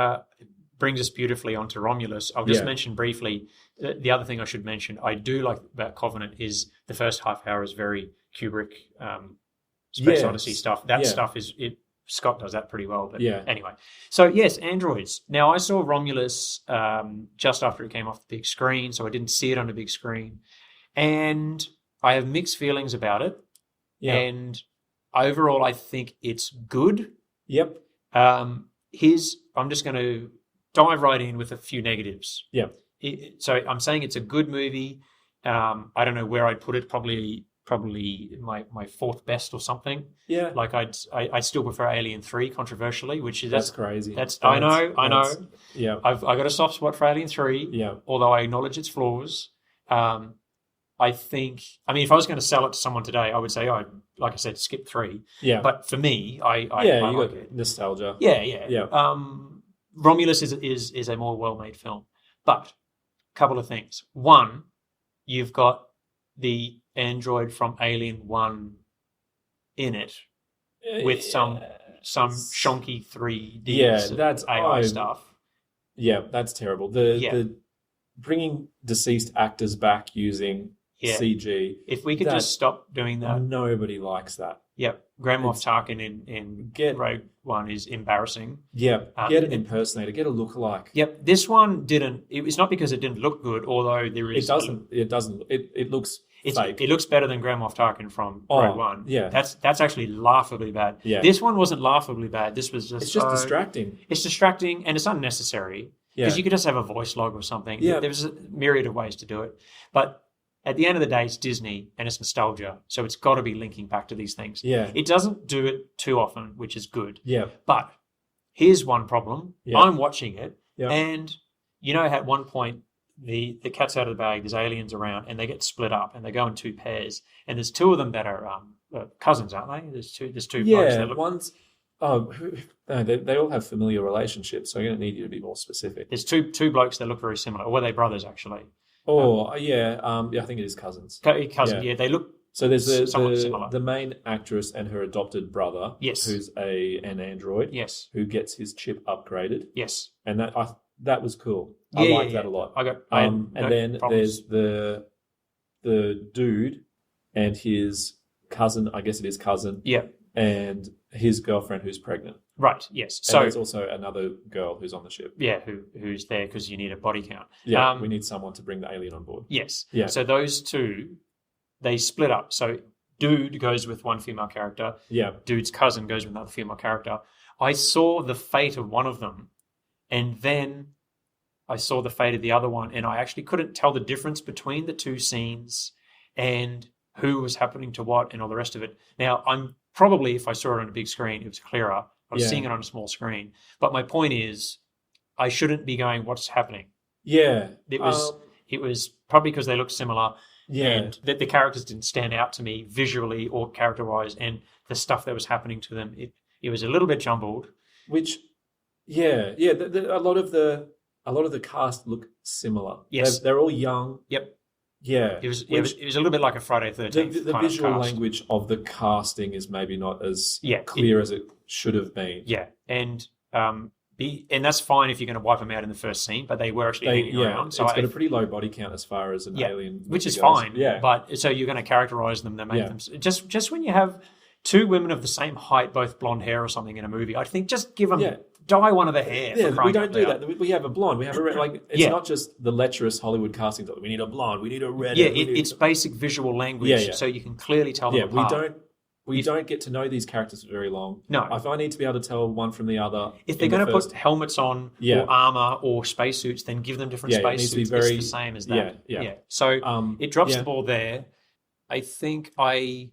brings us beautifully onto Romulus. I'll just Yeah. mention briefly, the other thing I should mention, I do like about Covenant is the first half hour is very Kubrick, Space Yes. Odyssey stuff. That Yeah. stuff Scott does that pretty well. But Yeah. anyway. So yes, androids. Now I saw Romulus just after it came off the big screen, so I didn't see it on the big screen. And I have mixed feelings about it. Yeah. And overall, I think it's good. Yep. I'm just going to dive right in with a few negatives. Yeah. So I'm saying it's a good movie. I don't know where I'd put it. Probably my fourth best or something. Yeah. Like I still prefer Alien 3 controversially, which is That's crazy. I know. Yeah. I've got a soft spot for Alien 3. Yeah. Although I acknowledge its flaws. I think. I mean, if I was going to sell it to someone today, I would say, like I said, skip 3. Yeah. But for me, I you like got it. nostalgia. Yeah. Romulus is a more well-made film. But a couple of things. One, you've got the android from Alien 1 in it with some shonky 3D that's AI stuff. Yeah, that's terrible. The bringing deceased actors back using CG. If we could just stop doing that. Nobody likes that. Yep. Grand Moff Tarkin in Rogue One is embarrassing. Yeah, get an impersonator, get a lookalike. Yep. This one didn't. It's not because it didn't look good, although there is. It doesn't. It looks fake. It looks better than Grand Moff Tarkin from Rogue One. Yeah. That's actually laugably bad. Yeah. This one wasn't laughably bad. This was just. It's just distracting. It's distracting and it's unnecessary because you could just have a voice log or something. Yeah. There's a myriad of ways to do it, but at the end of the day, it's Disney and it's nostalgia, so it's got to be linking back to these things. Yeah. It doesn't do it too often, which is good. Yeah. But here's one problem. Yeah. I'm watching it, Yeah. and at one point the cat's out of the bag. There's aliens around, and they get split up, and they go in two pairs. And there's two of them that are cousins, aren't they? There's two blokes Yeah, that look. one's. Oh, no, they all have familiar relationships, so I'm going to need you to be more specific. There's two blokes that look very similar. Or were they brothers actually? Oh, yeah, I think it is cousins. Cousin, yeah, they look. So there's somewhat similar. the main actress and her adopted brother, Yes. who's an android, Yes, who gets his chip upgraded, yes. and that was cool. Yeah, I yeah, liked yeah. that a lot. I had And no then problems. there's the dude and his cousin. I guess it is cousin. Yeah, And his girlfriend who's pregnant. right. Yes. And So there's also another girl who's on the ship. yeah, who's there because you need a body count. Yeah, we need someone to bring the alien on board. Yes. Yeah. So those two, they split up. So dude goes with one female character. Yeah, Dude's cousin goes with another female character. I saw the fate of one of them, and then I saw the fate of the other one, and I actually couldn't tell the difference between the two scenes and who was happening to what and all the rest of it. Now, I'm probably, if I saw it on a big screen, it was clearer. I was seeing it on a small screen. But my point is, I shouldn't be going, what's happening? Yeah. It was probably because they looked similar. Yeah. And the characters didn't stand out to me visually or character-wise, and the stuff that was happening to them, it was a little bit jumbled. Which, yeah. A lot of the cast look similar. Yes. They're all young. Yep. Yeah. It was a little bit like a Friday 13th The kind of visual cast. language of the casting is maybe not as Yeah, clear as it should have been. Yeah, and that's fine if you're going to wipe them out in the first scene, but they were actually hanging around. So it's got a pretty low body count as far as an alien, which is goes. fine. Yeah, but so you're going to characterize them, make them just when you have two women of the same height, both blonde hair or something in a movie, I think just give them dye one of the hair. Yeah, for we don't out do loud. that. We have a blonde. We have a red. Like it's not just the lecherous Hollywood casting. We need a blonde. We need a red. Yeah, it's basic visual language, so you can clearly tell them apart. We don't get to know these characters very long. No. If I need to be able to tell one from the other. If they're going to put helmets on or armor or spacesuits, then give them different spacesuits. It's the same as that. Yeah. So it drops the ball there. I think I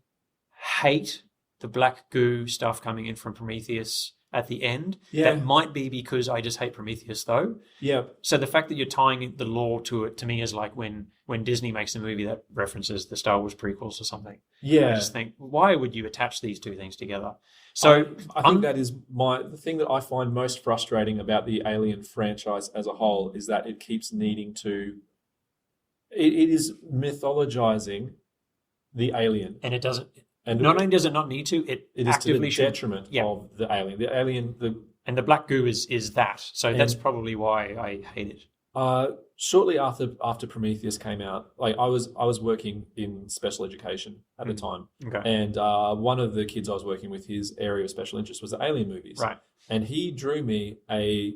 hate the black goo stuff coming in from Prometheus at the end. Yeah. That might be because I just hate Prometheus, though. Yeah. So the fact that you're tying the lore to it, to me, is like when Disney makes a movie that references the Star Wars prequels or something. Yeah. I just think, why would you attach these two things together? So I think that is the thing that I find most frustrating about the Alien franchise as a whole is that it keeps needing to. It is mythologizing the alien, and it doesn't. And not only does it not need to, it is actively to the detriment of the alien. The alien, and the black goo is that. So that's probably why I hate it. Shortly after Prometheus came out, like I was working in special education at the time, and one of the kids I was working with, his area of special interest was the alien movies, right? And he drew me a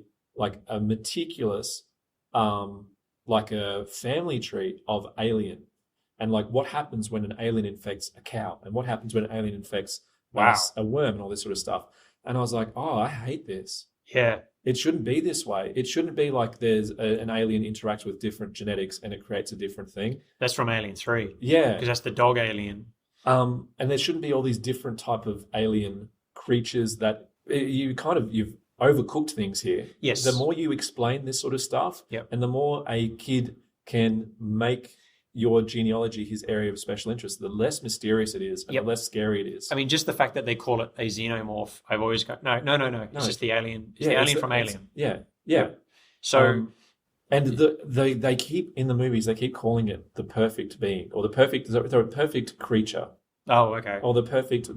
meticulous, like a family tree of Alien. And like what happens when an alien infects a cow, and what happens when an alien infects a worm, and all this sort of stuff. And I was like, oh, I hate this. Yeah, it shouldn't be this way. It shouldn't be like there's an alien interacts with different genetics and it creates a different thing. That's from Alien 3. Yeah, because that's the dog alien. And there shouldn't be all these different type of alien creatures that you've overcooked things here. Yes. The more you explain this sort of stuff, and the more a kid can make your genealogy his area of special interest, the less mysterious it is and the less scary it is. I mean, just the fact that they call it a xenomorph, I've always got no. It's just the alien. It's the alien from Alien. Yeah. So, and they keep in the movies, they keep calling it the perfect being or the perfect creature. Oh, okay. Or the perfect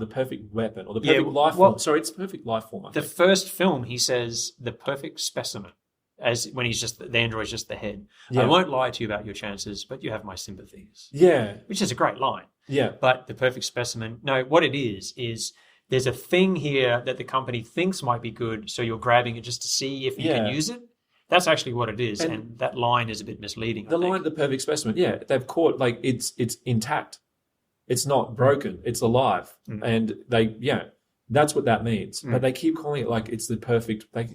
weapon or the perfect life form. Sorry, it's perfect life form. The first film, he says the perfect specimen. As when he's just the android's just the head. Yeah. I won't lie to you about your chances, but you have my sympathies. Yeah, which is a great line. Yeah, but the perfect specimen. No, what it is there's a thing here that the company thinks might be good, so you're grabbing it just to see if you can use it. That's actually what it is, and that line is a bit misleading. Line, the perfect specimen. Yeah, they've caught like it's intact. It's not broken. It's alive, and that's what that means. But they keep calling it like it's the perfect. They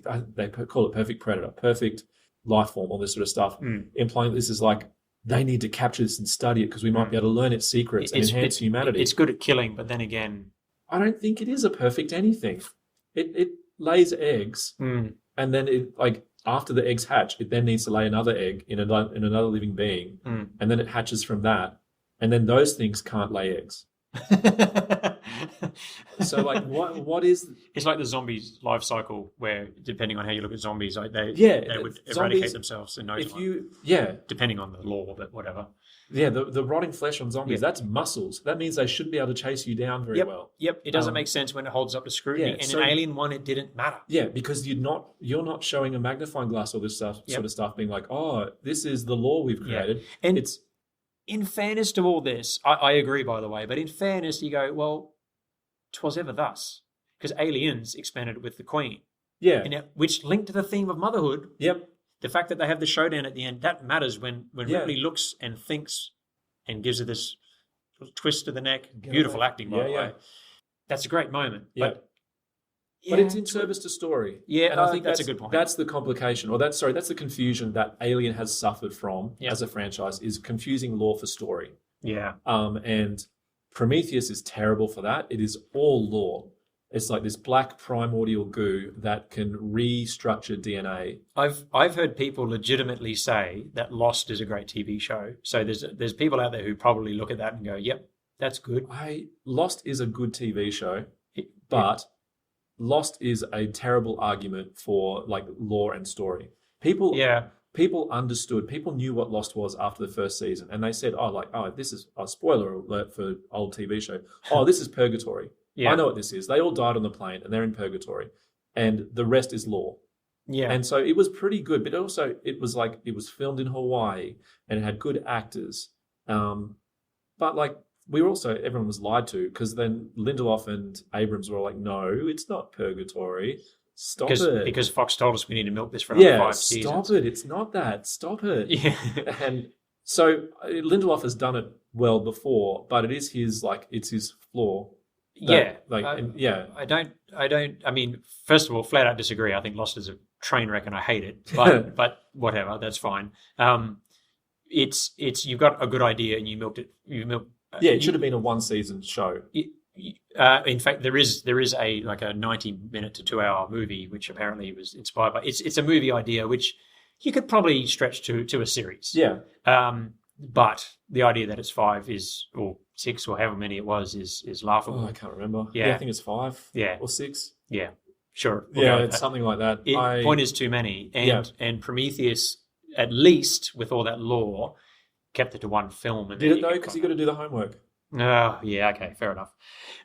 call it perfect predator, perfect life form, all this sort of stuff, implying this is like they need to capture this and study it because we might be able to learn its secrets and enhance humanity. It's good at killing, but then again, I don't think it is a perfect anything. It lays eggs, and then it like after the eggs hatch, it then needs to lay another egg in another living being, and then it hatches from that, and then those things can't lay eggs. So like what is it's like the zombies life cycle where depending on how you look at zombies like they would eradicate themselves in no time. Depending on the law, but whatever. The rotting flesh on zombies, that's muscles. That means they shouldn't be able to chase you down very well. It doesn't make sense when it holds up to scrutiny. And in Alien 1 it didn't matter. Because you're not showing a magnifying glass or this stuff sort of stuff being like, oh, this is the law we've created. And it's in fairness to all this, I agree, by the way, but in fairness, you go, well, 'twas ever thus. Because Aliens expanded it with the Queen. Yeah. Which linked to the theme of motherhood. Yep. The fact that they have the showdown at the end, that matters when Ripley looks and thinks and gives her this twist to the neck. Beautiful acting, by the way. That's a great moment. Yeah. But but it's in service to story. Yeah, and I think that's a good point. That's the complication, or that's the confusion that Alien has suffered from as a franchise, is confusing lore for story. Yeah. And Prometheus is terrible for that. It is all lore. It's like this black primordial goo that can restructure DNA. I've heard people legitimately say that Lost is a great TV show. So there's people out there who probably look at that and go, "Yep, that's good." Lost is a good TV show, but Lost is a terrible argument for like lore and story. People understood. People knew what Lost was after the first season, and they said, this is a spoiler alert for old TV show. Oh, this is purgatory. Yeah. I know what this is. They all died on the plane and they're in purgatory, and the rest is lore. Yeah. And so it was pretty good, but also it was filmed in Hawaii and it had good actors. But like everyone was lied to, because then Lindelof and Abrams were like, no, it's not purgatory. Stop it. Because Fox told us we need to milk this for another 5 seasons. Stop it. It's not that. Stop it. Yeah. And so Lindelof has done it well before, but it is his flaw. I mean, first of all, flat out disagree. I think Lost is a train wreck and I hate it, but whatever, that's fine. It's you've got a good idea and you milked it. It should have been a 1-season show. In fact, there is a 90-minute to 2-hour movie which apparently was inspired by. It's a movie idea which you could probably stretch to a series. Yeah. But the idea that it's 5 or 6 or however many it was is laughable. Oh, I can't remember. Yeah. I think it's 5. Yeah. Or 6. Yeah. Sure. It's something like that. Point is too many. And Prometheus, at least with all that lore, kept it to one film. And did it though? Because you got to do the homework. Oh, yeah. Okay, fair enough.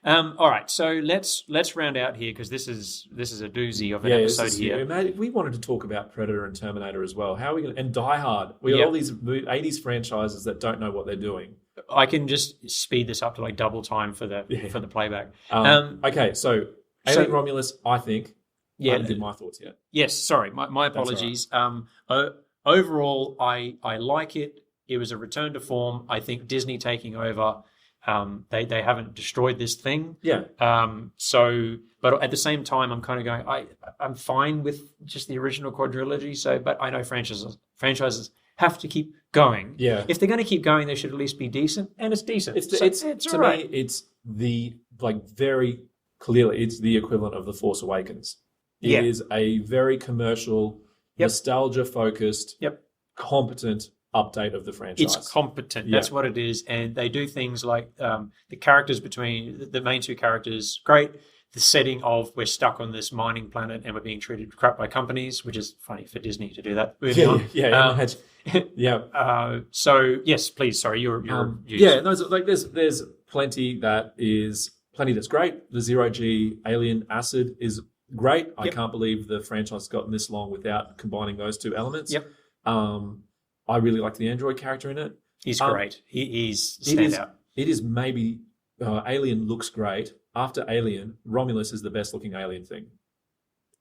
All right, so let's round out here, because this is a doozy of an episode here. Mate, we wanted to talk about Predator and Terminator as well. How are we going to... And Die Hard. We got all these 80s franchises that don't know what they're doing. I can just speed this up to like double time for the playback. Okay, so Alien Romulus, I think. Yeah. I haven't did my thoughts yet. Yes, sorry. My apologies. Right. Overall, I like it. It was a return to form. I think Disney taking over... They haven't destroyed this thing. Yeah. But at the same time, I'm kind of going, I'm fine with just the original quadrilogy. But I know franchises have to keep going. Yeah. If they're going to keep going, they should at least be decent, and it's decent. It's to me, it's very clearly it's the equivalent of The Force Awakens. It is a very commercial, nostalgia focused, competent update of the franchise. It's competent. That's what it is. And they do things like the characters between the main two characters, great. The setting of we're stuck on this mining planet and we're being treated crap by companies, which is funny for Disney to do that. So yes, please. Sorry, you're there's plenty that's great. The Zero G Alien Acid is great. I can't believe the franchise has gotten this long without combining those two elements. Yep. I really like the android character in it. He's great. He's standout. It is maybe Alien looks great. After Alien, Romulus is the best looking Alien thing.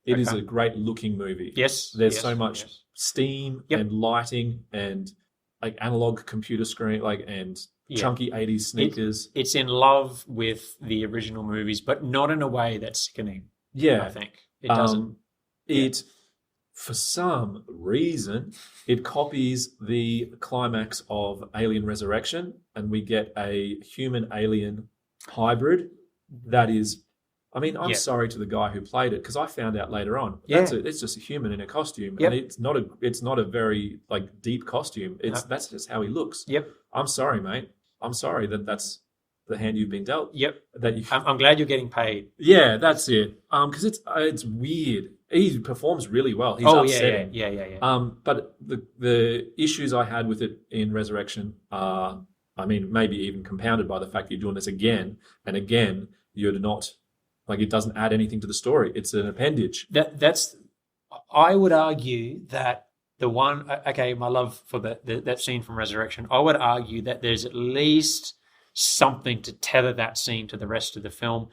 It is a great looking movie. Yes. There's so much steam and lighting and like analog computer screen and chunky 80s sneakers. It's in love with the original movies, but not in a way that's sickening. Yeah. I think. It doesn't. For some reason, it copies the climax of Alien Resurrection, and we get a human-alien hybrid that is... I mean, I'm sorry to the guy who played it, because I found out later on. It's just a human in a costume, and it's not a very deep costume. That's just how he looks. Yep. I'm sorry, mate. I'm sorry that's the hand you've been dealt. Yep. I'm glad you're getting paid. Yeah, that's it. Because it's weird. He performs really well. He's upsetting. Yeah. But the issues I had with it in Resurrection are, maybe even compounded by the fact that you're doing this again and again. You're not it doesn't add anything to the story. It's an appendage. I would argue that the one. Okay, my love for that scene from Resurrection. I would argue that there's at least something to tether that scene to the rest of the film.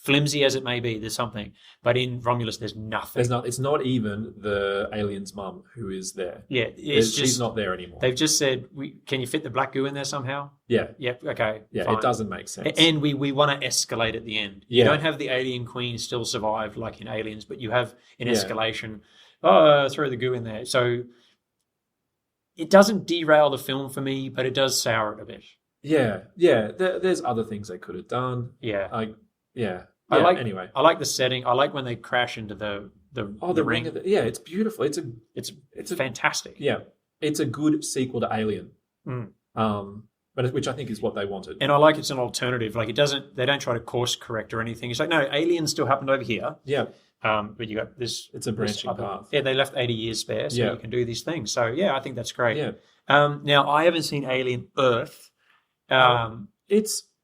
flimsy as it may be, there's something. But in Romulus, there's nothing. It's not even the alien's mum who is there. Yeah, She's not there anymore. They've just said, can you fit the black goo in there somehow? Yeah. Yep. Okay. Yeah, fine. it doesn't make sense. And we want to escalate at the end. Yeah. You don't have the alien queen still survive like in Aliens, but you have an escalation. Oh, throw the goo in there. So it doesn't derail the film for me, but it does sour it a bit. Yeah. There's other things they could have done. Yeah. Anyway, I like the setting. I like when they crash into the ring. It's beautiful. It's fantastic. Yeah, it's a good sequel to Alien. Mm. But which I think is what they wanted. And I like it's an alternative. Like they don't try to course correct or anything. It's like, no, Aliens still happened over here. Yeah. But you got this. It's a branching path. Yeah, they left 80 years spare, so you can do these things. So yeah, I think that's great. Yeah. Now I haven't seen Alien Earth.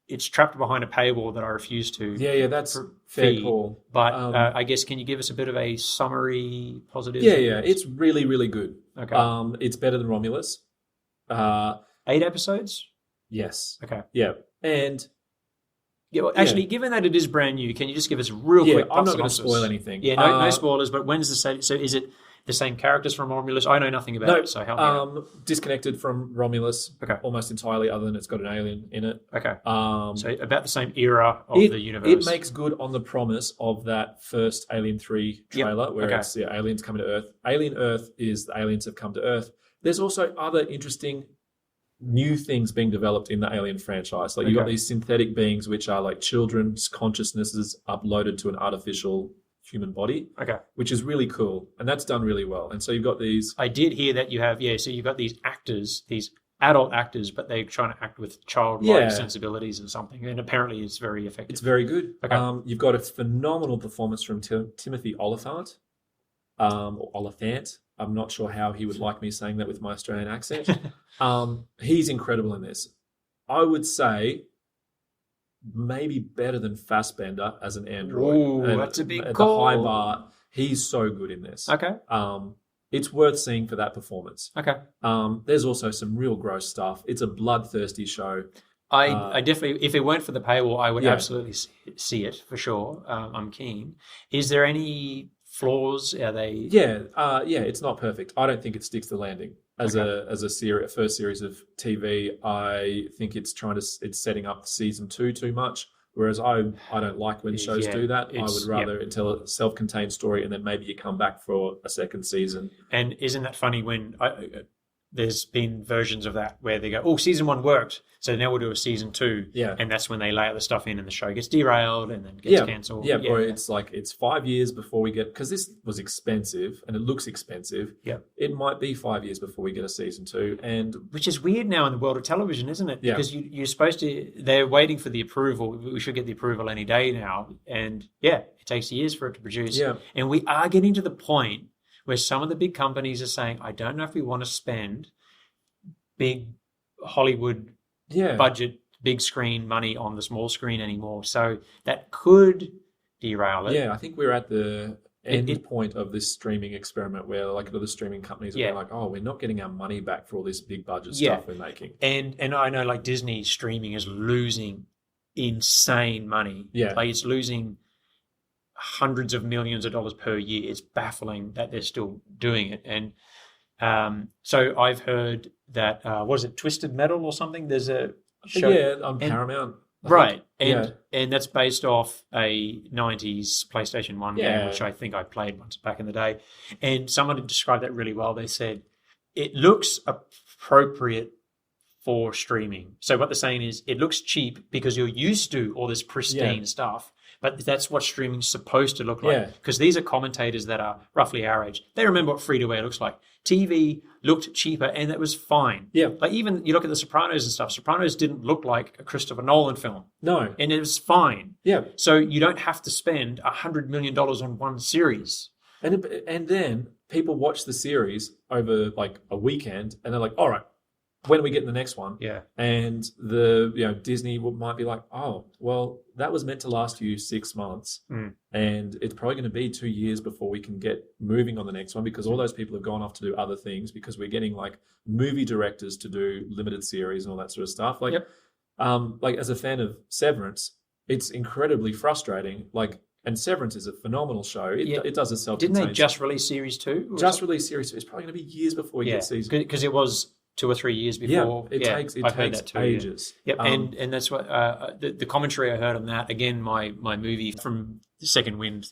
It's trapped behind a paywall that I refuse to. Yeah, that's fair call. But I guess can you give us a bit of a summary, positive? Yeah, it's really, really good. Okay. It's better than Romulus. 8 episodes. Yes. Okay. Yeah, and actually, given that it is brand new, can you just give us a real quick? I'm not going to spoil anything. Yeah, no spoilers. But when's the set? So is it the same characters from Romulus? I know nothing about it, so help me out. Disconnected from Romulus, okay, almost entirely, other than it's got an alien in it. Okay, so about the same era of the universe. It makes good on the promise of that first Alien 3 trailer, where it's aliens coming to Earth. Alien Earth is the aliens have come to Earth. There's also other interesting new things being developed in the Alien franchise. Like you got these synthetic beings, which are like children's consciousnesses uploaded to an artificial human body, which is really cool, and that's done really well. And so you've got these. I did hear that you have, so you've got these actors, these adult actors, but they're trying to act with childlike sensibilities and something, and apparently it's very effective. It's very good. Okay. You've got a phenomenal performance from Timothy Oliphant, or Oliphant. I'm not sure how he would like me saying that with my Australian accent. He's incredible in this. I would say maybe better than Fassbender as an android. Ooh, that's a big at call. The high bar, he's so good in this. Okay. It's worth seeing for that performance. Okay. There's also some real gross stuff. It's a bloodthirsty show. I definitely, if it weren't for the paywall, I would absolutely see it for sure. I'm keen. Is there any flaws? Are they? Yeah. It's not perfect. I don't think it sticks the landing as a first series of TV. I think it's setting up season 2 too much. Whereas I don't like when shows do that. I would rather tell a self-contained story and then maybe you come back for a second season. And isn't that funny when there's been versions of that where they go, oh, season 1 worked, so now we'll do a season 2. Yeah. And that's when they lay out the stuff in and the show gets derailed and then gets cancelled. Yeah, or it's like it's 5 years before we get, because this was expensive and it looks expensive. Yeah. It might be 5 years before we get a season 2. And which is weird now in the world of television, isn't it? Yeah. Because you're supposed to, they're waiting for the approval. We should get the approval any day now. And it takes years for it to produce. Yeah. And we are getting to the point where some of the big companies are saying, I don't know if we want to spend big Hollywood budget, big screen money on the small screen anymore. So that could derail it. Yeah, I think we're at the end point of this streaming experiment where like the streaming companies are like, oh, we're not getting our money back for all this big budget stuff we're making. And I know like Disney streaming is losing insane money. Yeah. Like it's losing hundreds of millions of dollars per year. It's baffling that they're still doing it. And so I've heard that what is it, Twisted Metal or something? There's a show on Paramount, right? And that's based off a 90s PlayStation 1 game, which I think I played once back in the day. And someone described that really well. They said it looks appropriate for streaming. So what they're saying is it looks cheap because you're used to all this pristine stuff. But that's what streaming's supposed to look like. Because these are commentators that are roughly our age. They remember what free-to-air looks like. TV looked cheaper, and that was fine. Yeah. Like even you look at The Sopranos and stuff. Sopranos didn't look like a Christopher Nolan film. No. And it was fine. Yeah. So you don't have to spend $100 million on one series. And then people watch the series over like a weekend, and they're like, all right, when are we getting the next one? Yeah. And Disney might be like, oh, well, that was meant to last you 6 months. And it's probably going to be 2 years before we can get moving on the next one because all those people have gone off to do other things because we're getting like movie directors to do limited series and all that sort of stuff. Like, like as a fan of Severance, it's incredibly frustrating. Like, and Severance is a phenomenal show. It does a self. Didn't they just release series 2? Just release series 2? It's probably going to be years before we get season. Because it was 2 or 3 years before. It takes ages. Yep, and that's what the commentary I heard on that. Again, my movie from Second Wind.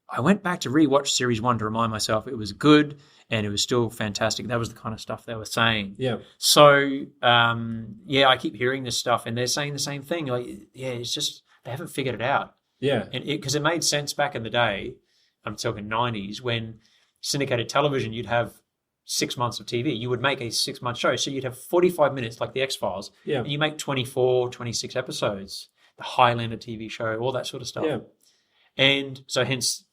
I went back to rewatch series 1 to remind myself it was good and it was still fantastic. That was the kind of stuff they were saying. Yeah. So I keep hearing this stuff and they're saying the same thing. Like, it's just they haven't figured it out. Yeah. And because it made sense back in the day. I'm talking 90s when syndicated television, you'd have 6 months of TV. You would make a 6-month show. So you'd have 45 minutes like the X-Files. Yeah. And you make 24, 26 episodes. The Highlander TV show, all that sort of stuff. Yeah. And so hence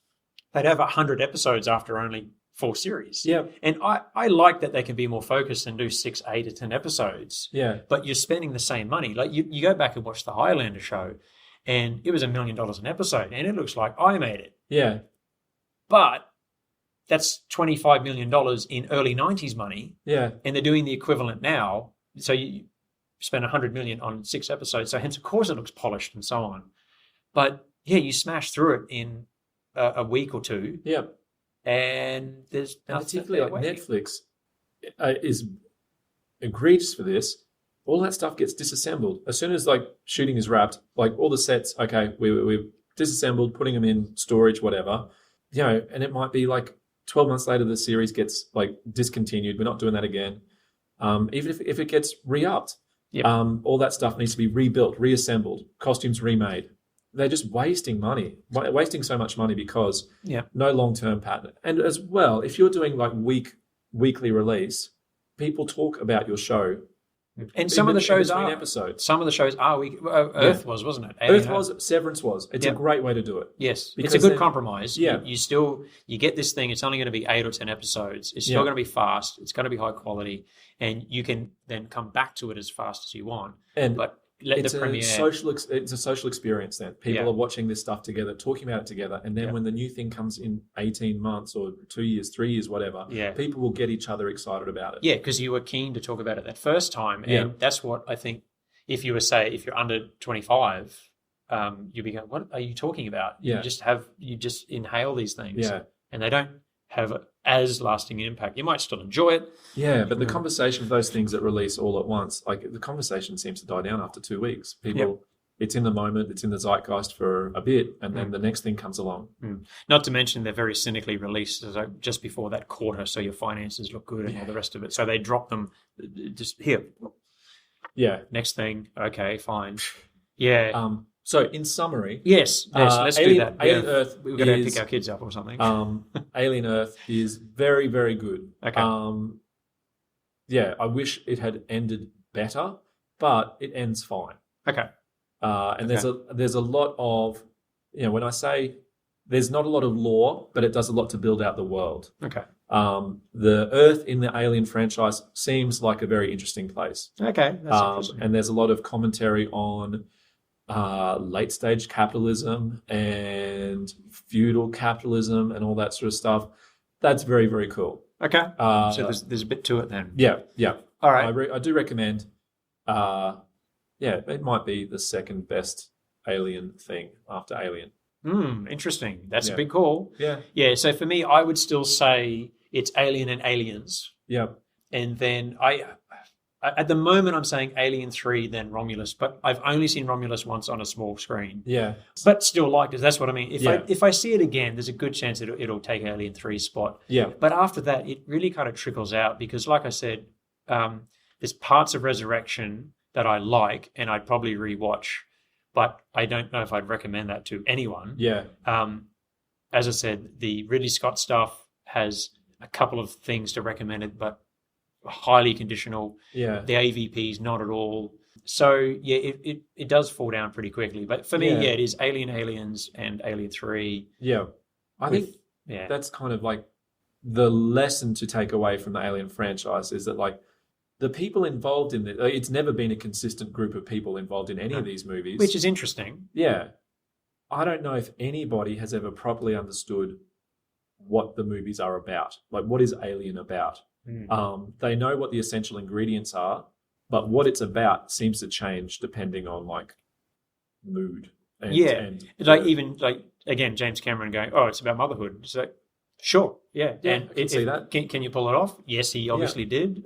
they'd have 100 episodes after only 4 series. Yeah. And I like that they can be more focused and do 6, 8 or 10 episodes. Yeah. But you're spending the same money. Like you go back and watch the Highlander show and it was $1 million an episode and it looks like I made it. Yeah. But that's $25 million in early 90s money. Yeah. And they're doing the equivalent now. So you spend $100 million on 6 episodes. So hence, of course, it looks polished and so on. But yeah, you smash through it in a week or 2. Yeah. And there's particularly like Netflix is egregious for this. All that stuff gets disassembled as soon as like shooting is wrapped. Like all the sets, okay, we've disassembled, putting them in storage, whatever. And it might be like 12 months later the series gets like discontinued. We're not doing that again. Even if it gets re-upped, all that stuff needs to be rebuilt, reassembled, costumes remade. They're just wasting money, wasting so much money because no long-term pattern. And as well, if you're doing like weekly release, people talk about your show. And some of the shows are episodes. Some of the shows are week. Earth was, wasn't it? Earth was. Severance was. It's a great way to do it. Yes, because it's a good compromise. Yeah, you get this thing. It's only going to be 8 or 10 episodes. It's still going to be fast. It's going to be high quality, and you can then come back to it as fast as you want. But it's a social experience then. People are watching this stuff together, talking about it together, and then when the new thing comes in 18 months or 2 years, 3 years, whatever, people will get each other excited about it. Yeah, because you were keen to talk about it that first time, and that's what I think. If you're under 25, you'll be going, "What are you talking about?" Yeah. You just inhale these things, and they don't have as lasting an impact. You might still enjoy it. Yeah, but the conversation of those things that release all at once, like the conversation seems to die down after 2 weeks. People, it's in the moment, it's in the zeitgeist for a bit, and then the next thing comes along. Not to mention they're very cynically released just before that quarter, so your finances look good and all the rest of it. So they drop them just here. Yeah. Next thing, okay, fine. Yeah. So in summary, yes, let's do that. Alien Earth, we're going to pick our kids up or something. Alien Earth is very, very good. Okay. I wish it had ended better, but it ends fine. Okay. And there's a lot of, when I say there's not a lot of lore, but it does a lot to build out the world. Okay. The Earth in the Alien franchise seems like a very interesting place. Okay. That's interesting. And there's a lot of commentary on late stage capitalism and feudal capitalism and all that sort of stuff. That's very, very cool. Okay. So there's a bit to it then. Yeah. All right. I do recommend. It might be the second best Alien thing after Alien. Interesting. That's a big call. Yeah. Yeah. So for me, I would still say it's Alien and Aliens. Yeah. And then at the moment, I'm saying Alien 3, then Romulus, but I've only seen Romulus once on a small screen. Yeah. But still liked it. That's what I mean. If I see it again, there's a good chance it'll take Alien 3's spot. Yeah. But after that, it really kind of trickles out because, like I said, there's parts of Resurrection that I like and I'd probably rewatch, but I don't know if I'd recommend that to anyone. Yeah. As I said, the Ridley Scott stuff has a couple of things to recommend it, but highly conditional. Yeah. The AVP's not at all. So yeah, it does fall down pretty quickly. But for me, it is Alien, Aliens, and Alien 3. Yeah. I think that's kind of like the lesson to take away from the Alien franchise is that like the people involved in it, it's never been a consistent group of people involved in any of these movies. Which is interesting. Yeah. I don't know if anybody has ever properly understood what the movies are about. Like, what is Alien about? They know what the essential ingredients are, but what it's about seems to change depending on like mood. Like even like again, James Cameron going, "Oh, it's about motherhood." It's like, sure, yeah, Yeah, and I can see that. Can you pull it off? Yes, he obviously did.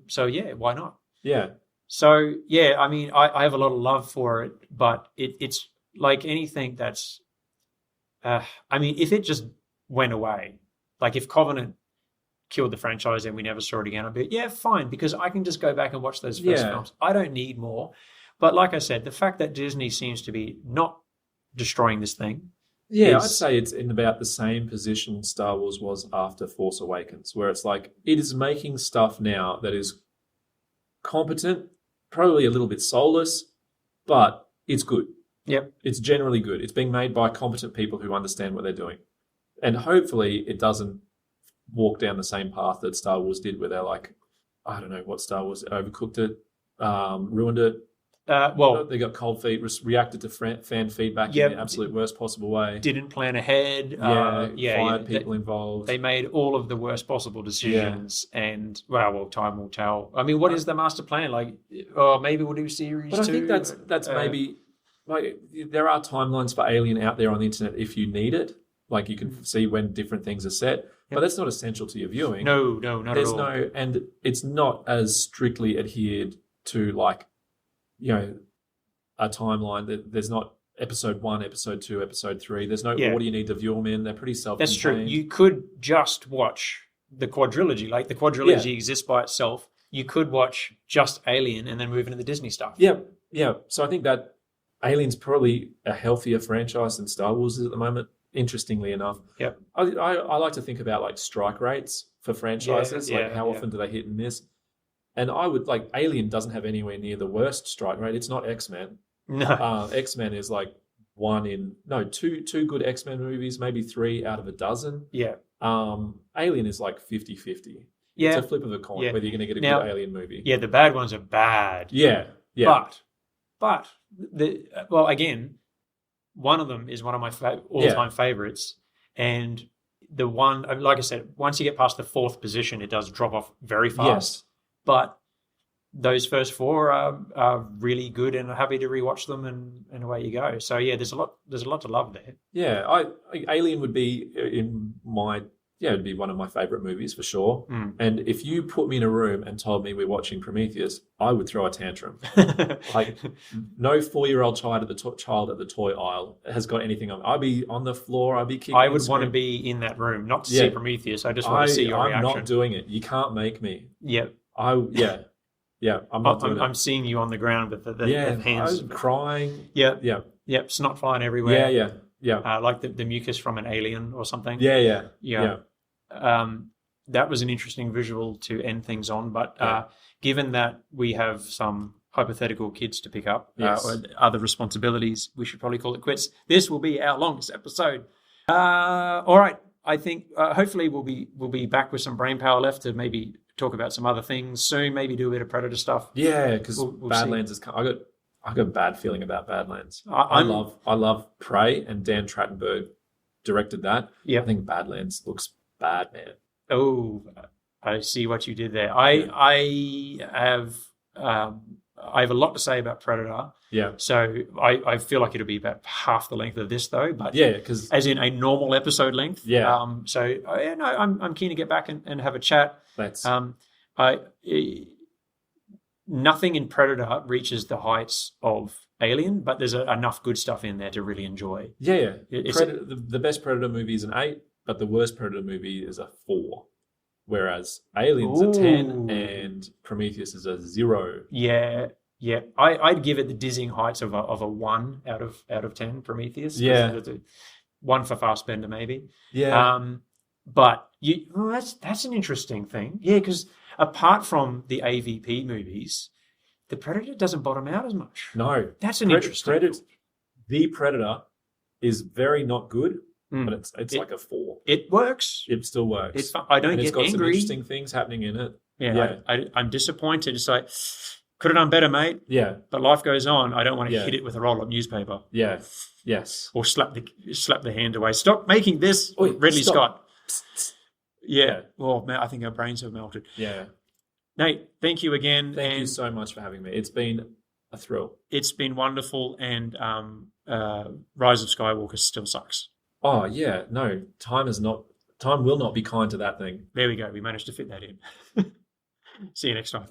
So yeah, why not? Yeah, So yeah, I mean, I have a lot of love for it, but it's like anything that's, I mean, if it just went away, like if Covenant killed the franchise and we never saw it again, I'd be yeah, fine, because I can just go back and watch those first films. I don't need more. But like I said, the fact that Disney seems to be not destroying this thing. yeah, I'd say it's in about the same position Star Wars was after Force Awakens, where it's like it is making stuff now that is competent, probably a little bit soulless, but it's good. Yep. It's generally good. It's being made by competent people who understand what they're doing. And hopefully it doesn't walk down the same path that Star Wars did, where they're like, I don't know what Star Wars, overcooked it, ruined it. Well, they got cold feet, reacted to fan feedback in the absolute worst possible way. Didn't plan ahead. Fired people involved. They made all of the worst possible decisions, and well, time will tell. I mean, what is the master plan? Like, maybe we'll do series 2. But I think that's maybe like there are timelines for Alien out there on the internet if you need it. Like you can see when different things are set, but that's not essential to your viewing. No, not at all. And it's not as strictly adhered to like, you know, a timeline. There's not episode 1, episode 2, episode 3. There's no order you need to view them in. They're pretty self-contained. That's true. You could just watch the quadrilogy. Like the quadrilogy exists by itself. You could watch just Alien and then move into the Disney stuff. Yeah. So I think that Alien's probably a healthier franchise than Star Wars is at the moment. Interestingly enough, I like to think about like strike rates for franchises, like how often do they hit and miss. And I would like Alien doesn't have anywhere near the worst strike rate. It's not X-Men. No, X-Men is like two good X-Men movies, maybe 3 out of a dozen. Yeah. Alien is like 50-50. Yeah, it's a flip of a coin whether you're going to get a good Alien movie. Yeah, the bad ones are bad. Yeah. But again, one of them is one of my all-time favorites, and the one, like I said, once you get past the 4th position, it does drop off very fast. Yes. But those first 4 are really good, and I'm happy to rewatch them, and away you go. So yeah, there's a lot to love there. Yeah, Alien would be it'd be one of my favorite movies for sure. And if you put me in a room and told me we're watching Prometheus, I would throw a tantrum. Like no 4-year-old child at the toy aisle has got anything on. I'd be on the floor. I'd be kicking. I would want to be in that room, not to see Prometheus. I just want to see your reaction. I'm not doing it. You can't make me. Yep. I'm not doing it. I'm seeing you on the ground with the hands. I'm crying. Yeah. Snot flying everywhere. Yeah. Like the mucus from an alien or something. Yeah. That was an interesting visual to end things on. But given that we have some hypothetical kids to pick up or other responsibilities, we should probably call it quits. This will be our longest episode. All right. I think hopefully we'll be back with some brain power left to maybe talk about some other things soon. Maybe do a bit of Predator stuff. Yeah, because Badlands is. I got a bad feeling about Badlands. I love Prey, and Dan Trachtenberg directed that. Yeah, I think Badlands looks bad, man. Oh, I see what you did there. I have a lot to say about Predator. Yeah. So I feel like it'll be about half the length of this though, but because as in a normal episode length. Yeah. I'm keen to get back and have a chat. Let's. Nothing in Predator reaches the heights of Alien, but there's enough good stuff in there to really enjoy. Yeah. The best Predator movie is an 8, but the worst Predator movie is a 4. Whereas Alien's a 10 and Prometheus is a 0. Yeah. I'd give it the dizzying heights of a 1 out of 10. Prometheus. Yeah. 1 for Fassbender maybe. Yeah. But that's an interesting thing. Yeah, because apart from the AVP movies, the Predator doesn't bottom out as much. No. That's an interesting. The Predator is very not good, but it's like a 4. It works. It still works. It's fun. I don't get it's got angry. Some interesting things happening in it. Yeah. I'm disappointed. It's like, could have done better, mate. Yeah. But life goes on. I don't want to hit it with a roll-up newspaper. Yeah. Yes. Or slap the hand away. Stop making this, Ridley Scott. Yeah. Well, man, I think our brains have melted. Yeah. Nate, thank you again. Thank you so much for having me. It's been a thrill. It's been wonderful, and Rise of Skywalker still sucks. Oh yeah, no, time will not be kind to that thing. There we go. We managed to fit that in. See you next time.